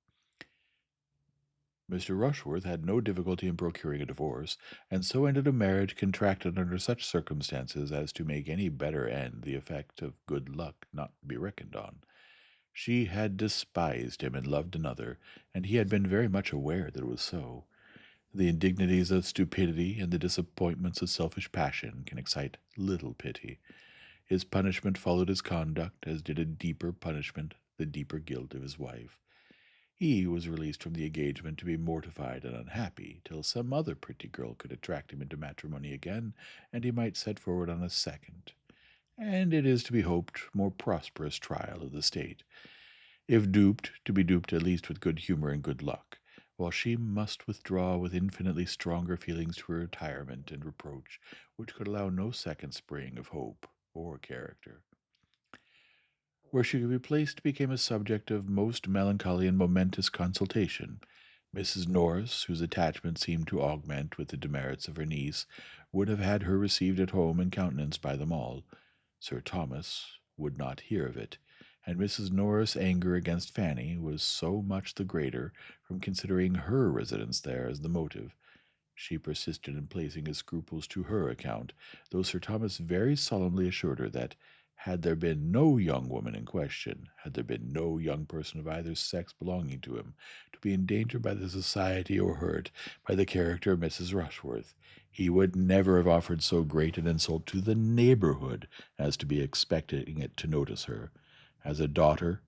Mr. Rushworth had no difficulty in procuring a divorce, and so ended a marriage contracted under such circumstances as to make any better end the effect of good luck not be reckoned on. She had despised him and loved another, and he had been very much aware that it was so. The indignities of stupidity and the disappointments of selfish passion can excite little pity. His punishment followed his conduct, as did a deeper punishment the deeper guilt of his wife. He was released from the engagement to be mortified and unhappy, till some other pretty girl could attract him into matrimony again, and he might set forward on a second, and it is to be hoped more prosperous trial of the state. If duped, to be duped at least with good humour and good luck, while she must withdraw with infinitely stronger feelings to her retirement and reproach, which could allow no second spring of hope or character. Where she could be placed became a subject of most melancholy and momentous consultation. Mrs. Norris, whose attachment seemed to augment with the demerits of her niece, would have had her received at home and countenanced by them all. Sir Thomas would not hear of it, and Mrs. Norris' anger against Fanny was so much the greater from considering her residence there as the motive. She persisted in placing his scruples to her account, though Sir Thomas very solemnly assured her that, had there been no young woman in question, had there been no young person of either sex belonging to him, to be endangered by the society or hurt by the character of Mrs. Rushworth, he would never have offered so great an insult to the neighborhood as to be expecting it to notice her. As a daughter,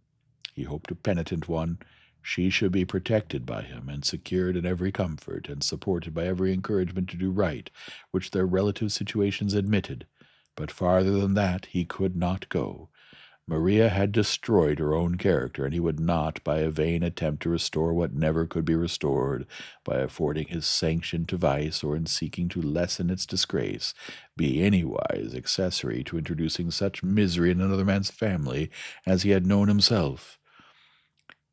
he hoped a penitent one, she should be protected by him, and secured in every comfort, and supported by every encouragement to do right, which their relative situations admitted. But farther than that he could not go. Maria had destroyed her own character, and he would not, by a vain attempt to restore what never could be restored, by affording his sanction to vice, or in seeking to lessen its disgrace, be anywise accessory to introducing such misery in another man's family as he had known himself.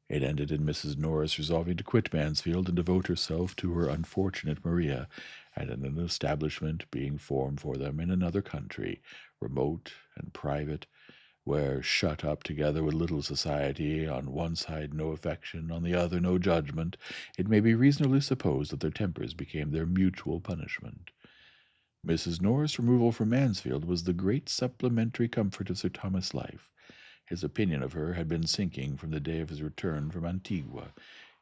It ended in Mrs. Norris resolving to quit Mansfield and devote herself to her unfortunate Maria, and in an establishment being formed for them in another country, remote and private, where, shut up together with little society, on one side no affection, on the other no judgment, it may be reasonably supposed that their tempers became their mutual punishment. Mrs. Norris' removal from Mansfield was the great supplementary comfort of Sir Thomas' life. His opinion of her had been sinking from the day of his return from Antigua.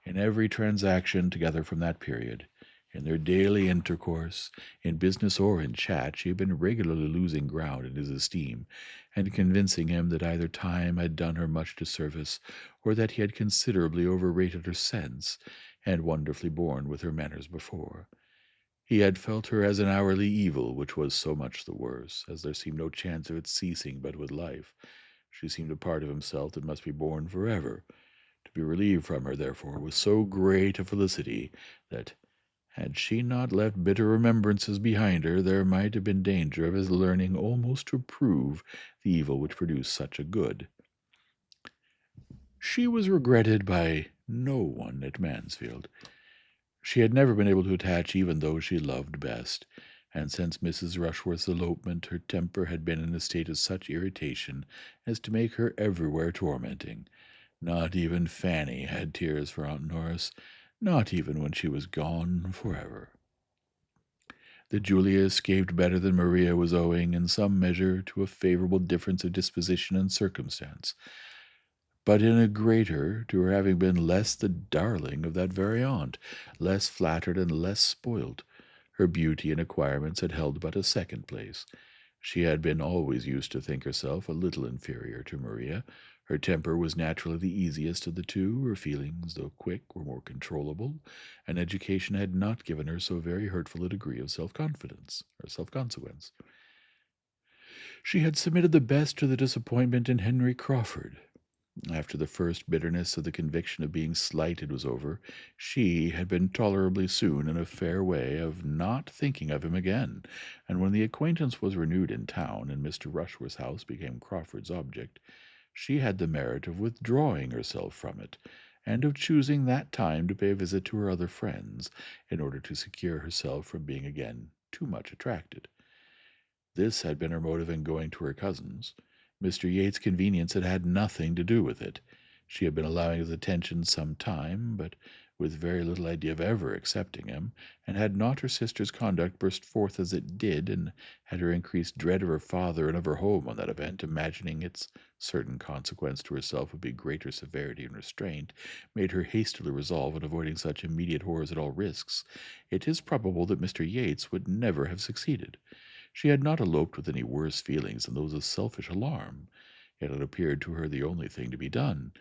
In every transaction together from that period, in their daily intercourse, in business or in chat, she had been regularly losing ground in his esteem, and convincing him that either time had done her much disservice, or that he had considerably overrated her sense, and wonderfully borne with her manners before. He had felt her as an hourly evil, which was so much the worse, as there seemed no chance of its ceasing but with life. She seemed a part of himself that must be borne forever. To be relieved from her, therefore, was so great a felicity, that, had she not left bitter remembrances behind her, there might have been danger of his learning almost to approve the evil which produced such a good. She was regretted by no one at Mansfield. She had never been able to attach even those she loved best, and since Mrs. Rushworth's elopement her temper had been in a state of such irritation as to make her everywhere tormenting. Not even Fanny had tears for Aunt Norris, not even when she was gone forever. That Julia escaped better than Maria was owing, in some measure, to a favorable difference of disposition and circumstance, but in a greater to her having been less the darling of that very aunt, less flattered and less spoilt. Her beauty and acquirements had held but a second place. She had been always used to think herself a little inferior to Maria. Her temper was naturally the easiest of the two. Her feelings, though quick, were more controllable, and education had not given her so very hurtful a degree of self-confidence or self-consequence. She had submitted the best to the disappointment in Henry Crawford. After the first bitterness of the conviction of being slighted was over, she had been tolerably soon in a fair way of not thinking of him again, and when the acquaintance was renewed in town, and Mr. Rushworth's house became Crawford's object, she had the merit of withdrawing herself from it, and of choosing that time to pay a visit to her other friends, in order to secure herself from being again too much attracted. This had been her motive in going to her cousin's. Mr. Yates's convenience had had nothing to do with it. She had been allowing his attentions some time, but with very little idea of ever accepting him, and had not her sister's conduct burst forth as it did, and had her increased dread of her father and of her home on that event, imagining its certain consequence to herself would be greater severity and restraint, made her hastily resolve on avoiding such immediate horrors at all risks, it is probable that Mr. Yates would never have succeeded. She had not eloped with any worse feelings than those of selfish alarm, yet it appeared to her the only thing to be done.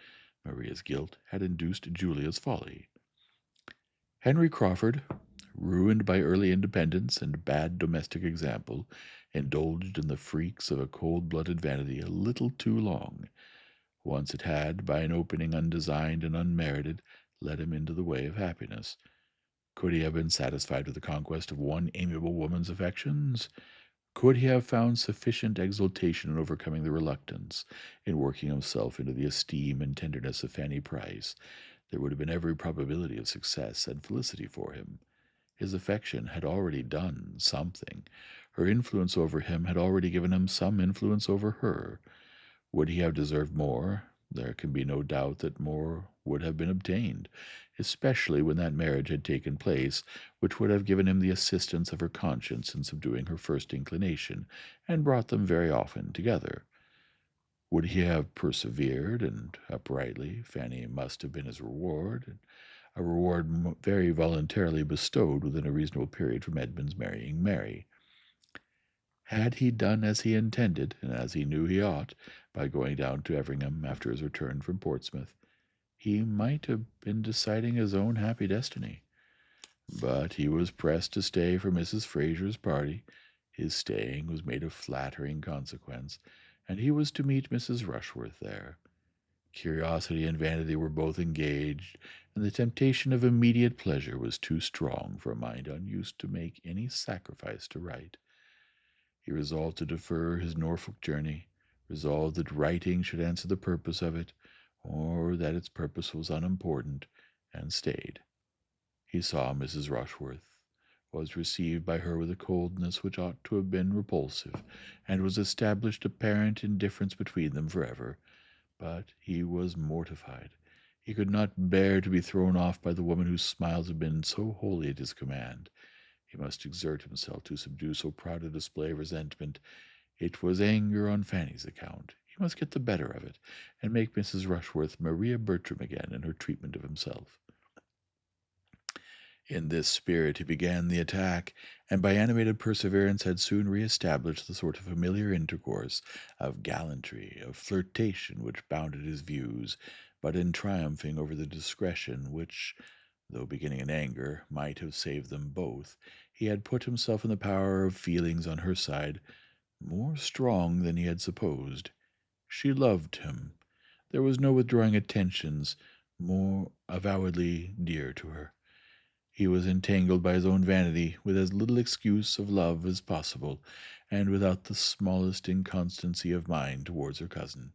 Maria's guilt had induced Julia's folly. Henry Crawford, ruined by early independence and bad domestic example, indulged in the freaks of a cold-blooded vanity a little too long. Once it had, by an opening undesigned and unmerited, led him into the way of happiness. Could he have been satisfied with the conquest of one amiable woman's affections? Could he have found sufficient exultation in overcoming the reluctance, in working himself into the esteem and tenderness of Fanny Price, there would have been every probability of success and felicity for him. His affection had already done something. Her influence over him had already given him some influence over her. Would he have deserved more? There can be no doubt that more would have been obtained, especially when that marriage had taken place, which would have given him the assistance of her conscience in subduing her first inclination, and brought them very often together. Would he have persevered, and uprightly, Fanny must have been his reward, a reward very voluntarily bestowed within a reasonable period from Edmund's marrying Mary. Had he done as he intended, and as he knew he ought, by going down to Everingham after his return from Portsmouth, he might have been deciding his own happy destiny. But he was pressed to stay for Mrs. Fraser's party. His staying was made of flattering consequence, and he was to meet Mrs. Rushworth there. Curiosity and vanity were both engaged, and the temptation of immediate pleasure was too strong for a mind unused to make any sacrifice to right. He resolved to defer his Norfolk journey, resolved that writing should answer the purpose of it, or that its purpose was unimportant, and stayed. He saw Mrs. Rushworth, was received by her with a coldness which ought to have been repulsive, and was established apparent indifference between them forever. But he was mortified. He could not bear to be thrown off by the woman whose smiles had been so wholly at his command. He must exert himself to subdue so proud a display of resentment. It was anger on Fanny's account. He must get the better of it, and make Mrs. Rushworth Maria Bertram again in her treatment of himself. In this spirit he began the attack, and by animated perseverance had soon re-established the sort of familiar intercourse, of gallantry, of flirtation which bounded his views, but in triumphing over the discretion which, though beginning in anger, might have saved them both, he had put himself in the power of feelings on her side more strong than he had supposed. She loved him. There was no withdrawing attentions more avowedly dear to her. He was entangled by his own vanity, with as little excuse of love as possible, and without the smallest inconstancy of mind towards her cousin.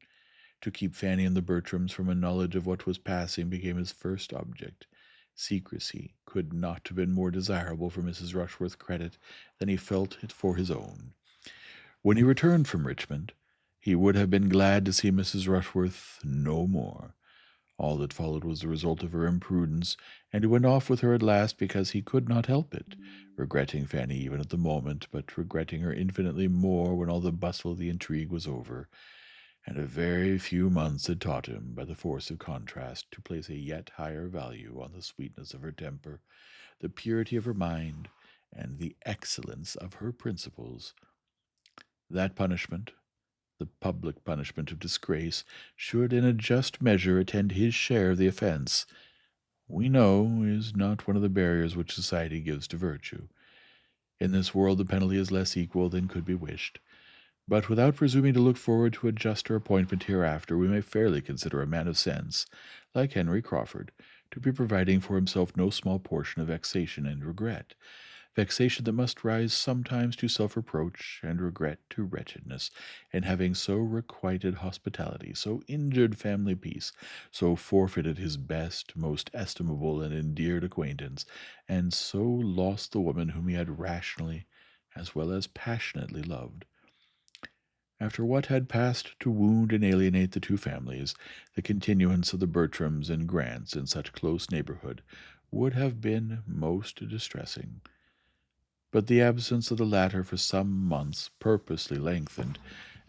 To keep Fanny and the Bertrams from a knowledge of what was passing became his first object. Secrecy could not have been more desirable for Mrs. Rushworth's credit than he felt it for his own. When he returned from Richmond, he would have been glad to see Mrs. Rushworth no more. All that followed was the result of her imprudence, and he went off with her at last because he could not help it, regretting Fanny even at the moment, but regretting her infinitely more when all the bustle of the intrigue was over, and a very few months had taught him, by the force of contrast, to place a yet higher value on the sweetness of her temper, the purity of her mind, and the excellence of her principles. That punishment, the public punishment of disgrace, should in a just measure attend his share of the offense, we know is not one of the barriers which society gives to virtue. In this world the penalty is less equal than could be wished, But without presuming to look forward to a juster appointment hereafter, we may fairly consider a man of sense, like Henry Crawford, to be providing for himself no small portion of vexation and regret, vexation that must rise sometimes to self-reproach, and regret to wretchedness, in having so requited hospitality, so injured family peace, so forfeited his best, most estimable, and endeared acquaintance, and so lost the woman whom he had rationally as well as passionately loved. After what had passed to wound and alienate the two families, the continuance of the Bertrams and Grants in such close neighborhood would have been most distressing. But the absence of the latter for some months purposely lengthened,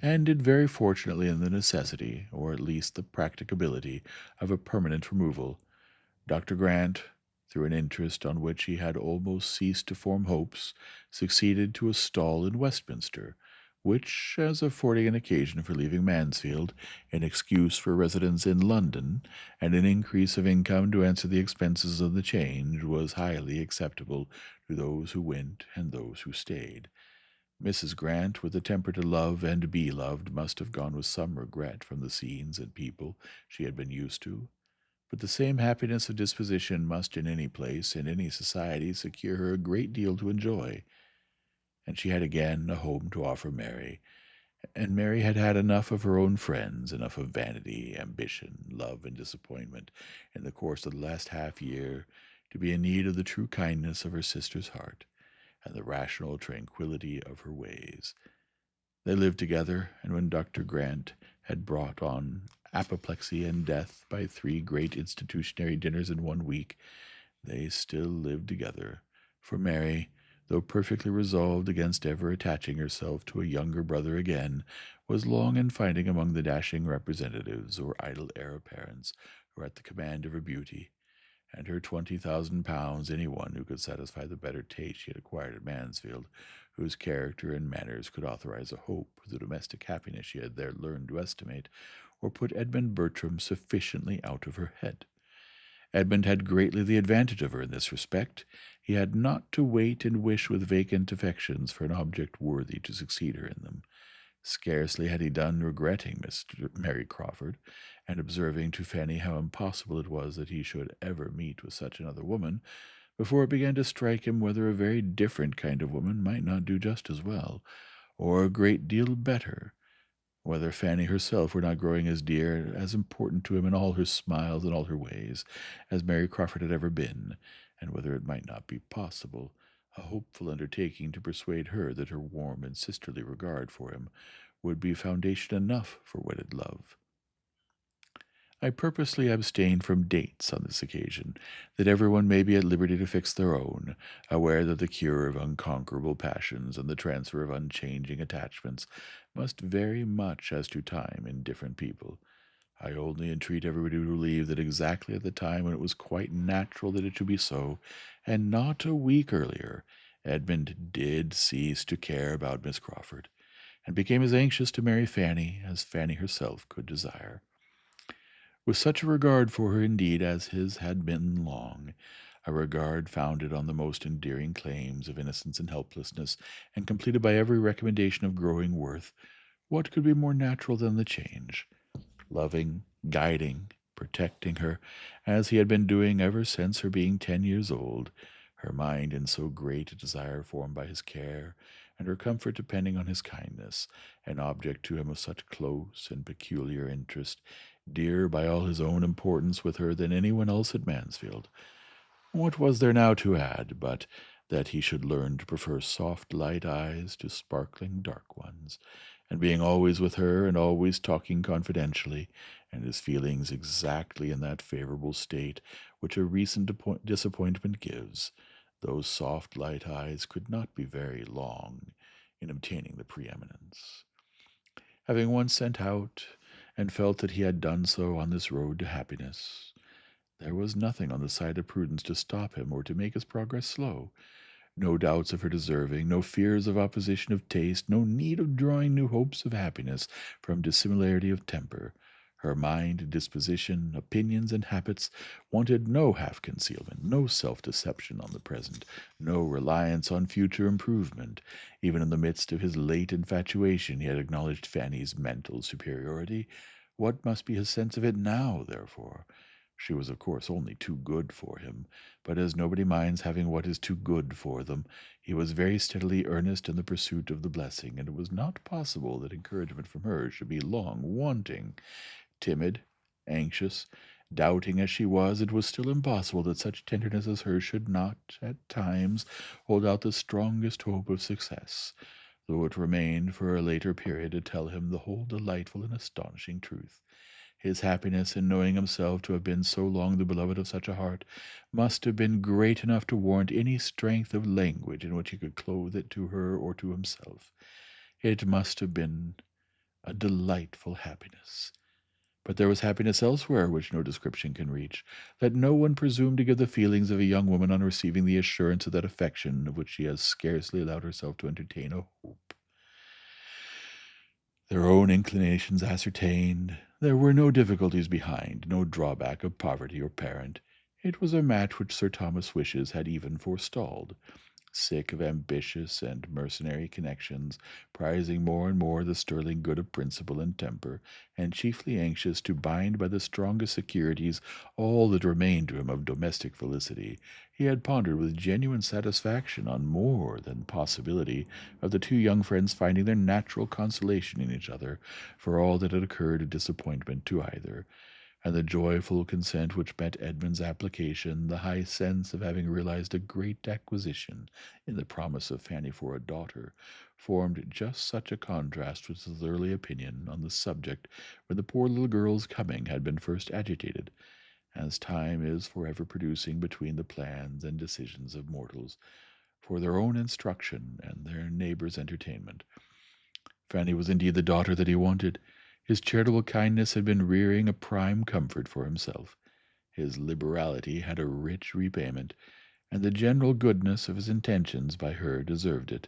and ended very fortunately in the necessity, or at least the practicability, of a permanent removal. Dr. Grant, through an interest on which he had almost ceased to form hopes, succeeded to a stall in Westminster, which, as affording an occasion for leaving Mansfield, an excuse for residence in London, and an increase of income to answer the expenses of the change, was highly acceptable to those who went and those who stayed. Mrs. Grant, with a temper to love and be loved, must have gone with some regret from the scenes and people she had been used to, but the same happiness of disposition must in any place, in any society, secure her a great deal to enjoy. And she had again a home to offer Mary, and Mary had had enough of her own friends, enough of vanity, ambition, love, and disappointment in the course of the last half year to be in need of the true kindness of her sister's heart and the rational tranquillity of her ways. They lived together, and when Dr. Grant had brought on apoplexy and death by 3 great institutionary dinners in 1 week, they still lived together, for Mary, though perfectly resolved against ever attaching herself to a younger brother again, was long in finding among the dashing representatives or idle heir apparents who were at the command of her beauty and her £20,000 any one who could satisfy the better taste she had acquired at Mansfield, whose character and manners could authorize a hope of the domestic happiness she had there learned to estimate, or put Edmund Bertram sufficiently out of her head. Edmund had greatly the advantage of her in this respect. He had not to wait and wish with vacant affections for an object worthy to succeed her in them. Scarcely had he done regretting Mr. Mary Crawford, and observing to Fanny how impossible it was that he should ever meet with such another woman, before it began to strike him whether a very different kind of woman might not do just as well, or a great deal better, whether Fanny herself were not growing as dear, as important to him in all her smiles and all her ways, as Mary Crawford had ever been, and whether it might not be possible, a hopeful undertaking to persuade her that her warm and sisterly regard for him would be foundation enough for wedded love. I purposely abstain from dates on this occasion, that everyone may be at liberty to fix their own, aware that the cure of unconquerable passions and the transfer of unchanging attachments must vary much as to time in different people. I only entreat everybody to believe that exactly at the time when it was quite natural that it should be so, and not a week earlier, Edmund did cease to care about Miss Crawford, and became as anxious to marry Fanny as Fanny herself could desire. With such a regard for her, indeed, as his had been long, a regard founded on the most endearing claims of innocence and helplessness, and completed by every recommendation of growing worth, what could be more natural than the change? Loving, guiding, protecting her, as he had been doing ever since her being 10 years old, her mind in so great a desire formed by his care, and her comfort depending on his kindness, an object to him of such close and peculiar interest, dearer by all his own importance with her than any one else at Mansfield. What was there now to add, but that he should learn to prefer soft light eyes to sparkling dark ones, and being always with her, and always talking confidentially, and his feelings exactly in that favorable state which a recent disappointment gives, those soft light eyes could not be very long in obtaining the preeminence. Having once sent out, and felt that he had done so on this road to happiness, there was nothing on the side of prudence to stop him or to make his progress slow. No doubts of her deserving, no fears of opposition of taste, no need of drawing new hopes of happiness from dissimilarity of temper. Her mind, disposition, opinions, and habits wanted no half concealment, no self deception on the present, no reliance on future improvement. Even in the midst of his late infatuation, he had acknowledged Fanny's mental superiority. What must be his sense of it now, therefore? She was, of course, only too good for him, but as nobody minds having what is too good for them, he was very steadily earnest in the pursuit of the blessing, and it was not possible that encouragement from her should be long wanting. Timid, anxious, doubting as she was, it was still impossible that such tenderness as hers should not, at times, hold out the strongest hope of success, though it remained for a later period to tell him the whole delightful and astonishing truth. His happiness in knowing himself to have been so long the beloved of such a heart must have been great enough to warrant any strength of language in which he could clothe it to her or to himself. It must have been a delightful happiness. But there was happiness elsewhere which no description can reach. Let no one presume to give the feelings of a young woman on receiving the assurance of that affection of which she has scarcely allowed herself to entertain a hope. Their own inclinations ascertained, there were no difficulties behind, no drawback of poverty or parent. It was a match which Sir Thomas' wishes had even forestalled. Sick of ambitious and mercenary connections, prizing more and more the sterling good of principle and temper, and chiefly anxious to bind by the strongest securities all that remained to him of domestic felicity, he had pondered with genuine satisfaction on more than possibility of the two young friends finding their natural consolation in each other for all that had occurred of disappointment to either, and the joyful consent which met Edmund's application, the high sense of having realized a great acquisition in the promise of Fanny for a daughter, formed just such a contrast with his early opinion on the subject when the poor little girl's coming had been first agitated, as time is forever producing between the plans and decisions of mortals, for their own instruction and their neighbors' entertainment. Fanny was indeed the daughter that he wanted. His charitable kindness had been rearing a prime comfort for himself. His liberality had a rich repayment, and the general goodness of his intentions by her deserved it.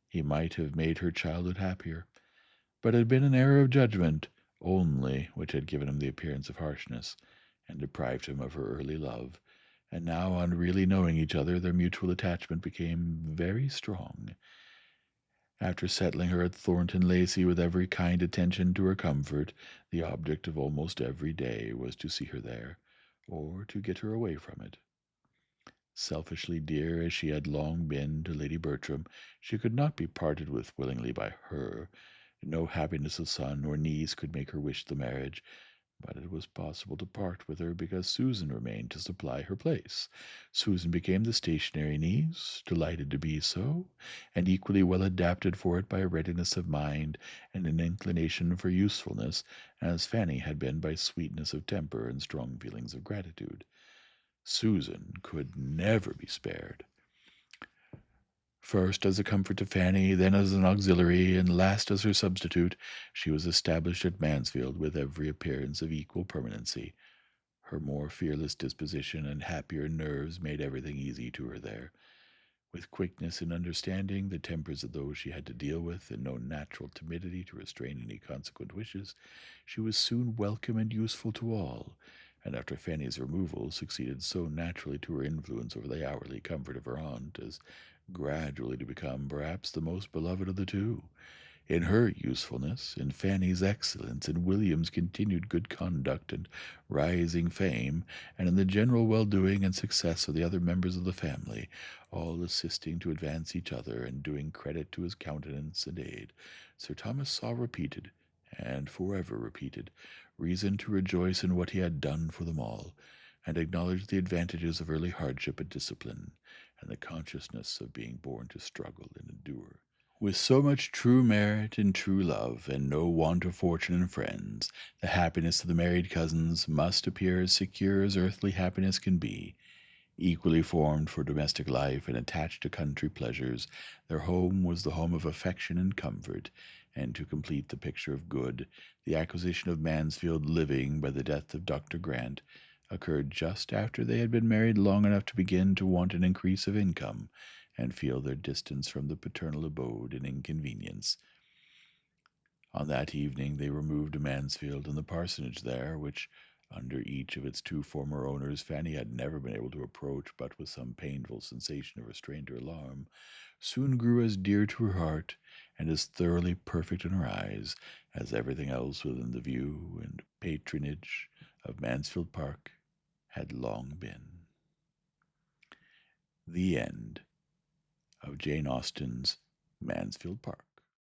He might have made her childhood happier, but it had been an error of judgment only which had given him the appearance of harshness, and deprived him of her early love. And now, on really knowing each other, their mutual attachment became very strong. After settling her at Thornton Lacey with every kind attention to her comfort, the object of almost every day was to see her there, or to get her away from it. Selfishly dear as she had long been to Lady Bertram, she could not be parted with willingly by her. No happiness of son or niece could make her wish the marriage, but it was possible to part with her because Susan remained to supply her place. Susan became the stationary niece, delighted to be so, and equally well adapted for it by a readiness of mind and an inclination for usefulness, as Fanny had been by sweetness of temper and strong feelings of gratitude. Susan could never be spared. First as a comfort to Fanny, then as an auxiliary, and last as her substitute, she was established at Mansfield with every appearance of equal permanency. Her more fearless disposition and happier nerves made everything easy to her there. With quickness and understanding, the tempers of those she had to deal with, and no natural timidity to restrain any consequent wishes, she was soon welcome and useful to all, and after Fanny's removal succeeded so naturally to her influence over the hourly comfort of her aunt as gradually to become perhaps the most beloved of the two. In her usefulness, in Fanny's excellence, in William's continued good conduct and rising fame, and in the general well-doing and success of the other members of the family, all assisting to advance each other and doing credit to his countenance and aid, Sir Thomas saw repeated, and forever repeated, reason to rejoice in what he had done for them all, and acknowledge the advantages of early hardship and discipline, and the consciousness of being born to struggle and endure. With so much true merit and true love, and no want of fortune and friends, the happiness of the married cousins must appear as secure as earthly happiness can be. Equally formed for domestic life and attached to country pleasures, their home was the home of affection and comfort, and to complete the picture of good, the acquisition of Mansfield living by the death of Dr. Grant occurred just after they had been married long enough to begin to want an increase of income, and feel their distance from the paternal abode an inconvenience. On that evening they removed to Mansfield, and the parsonage there, which, under each of its two former owners, Fanny had never been able to approach but with some painful sensation of restraint or alarm, soon grew as dear to her heart and as thoroughly perfect in her eyes as everything else within the view and patronage of Mansfield Park had long been. The end of Jane Austen's Mansfield Park.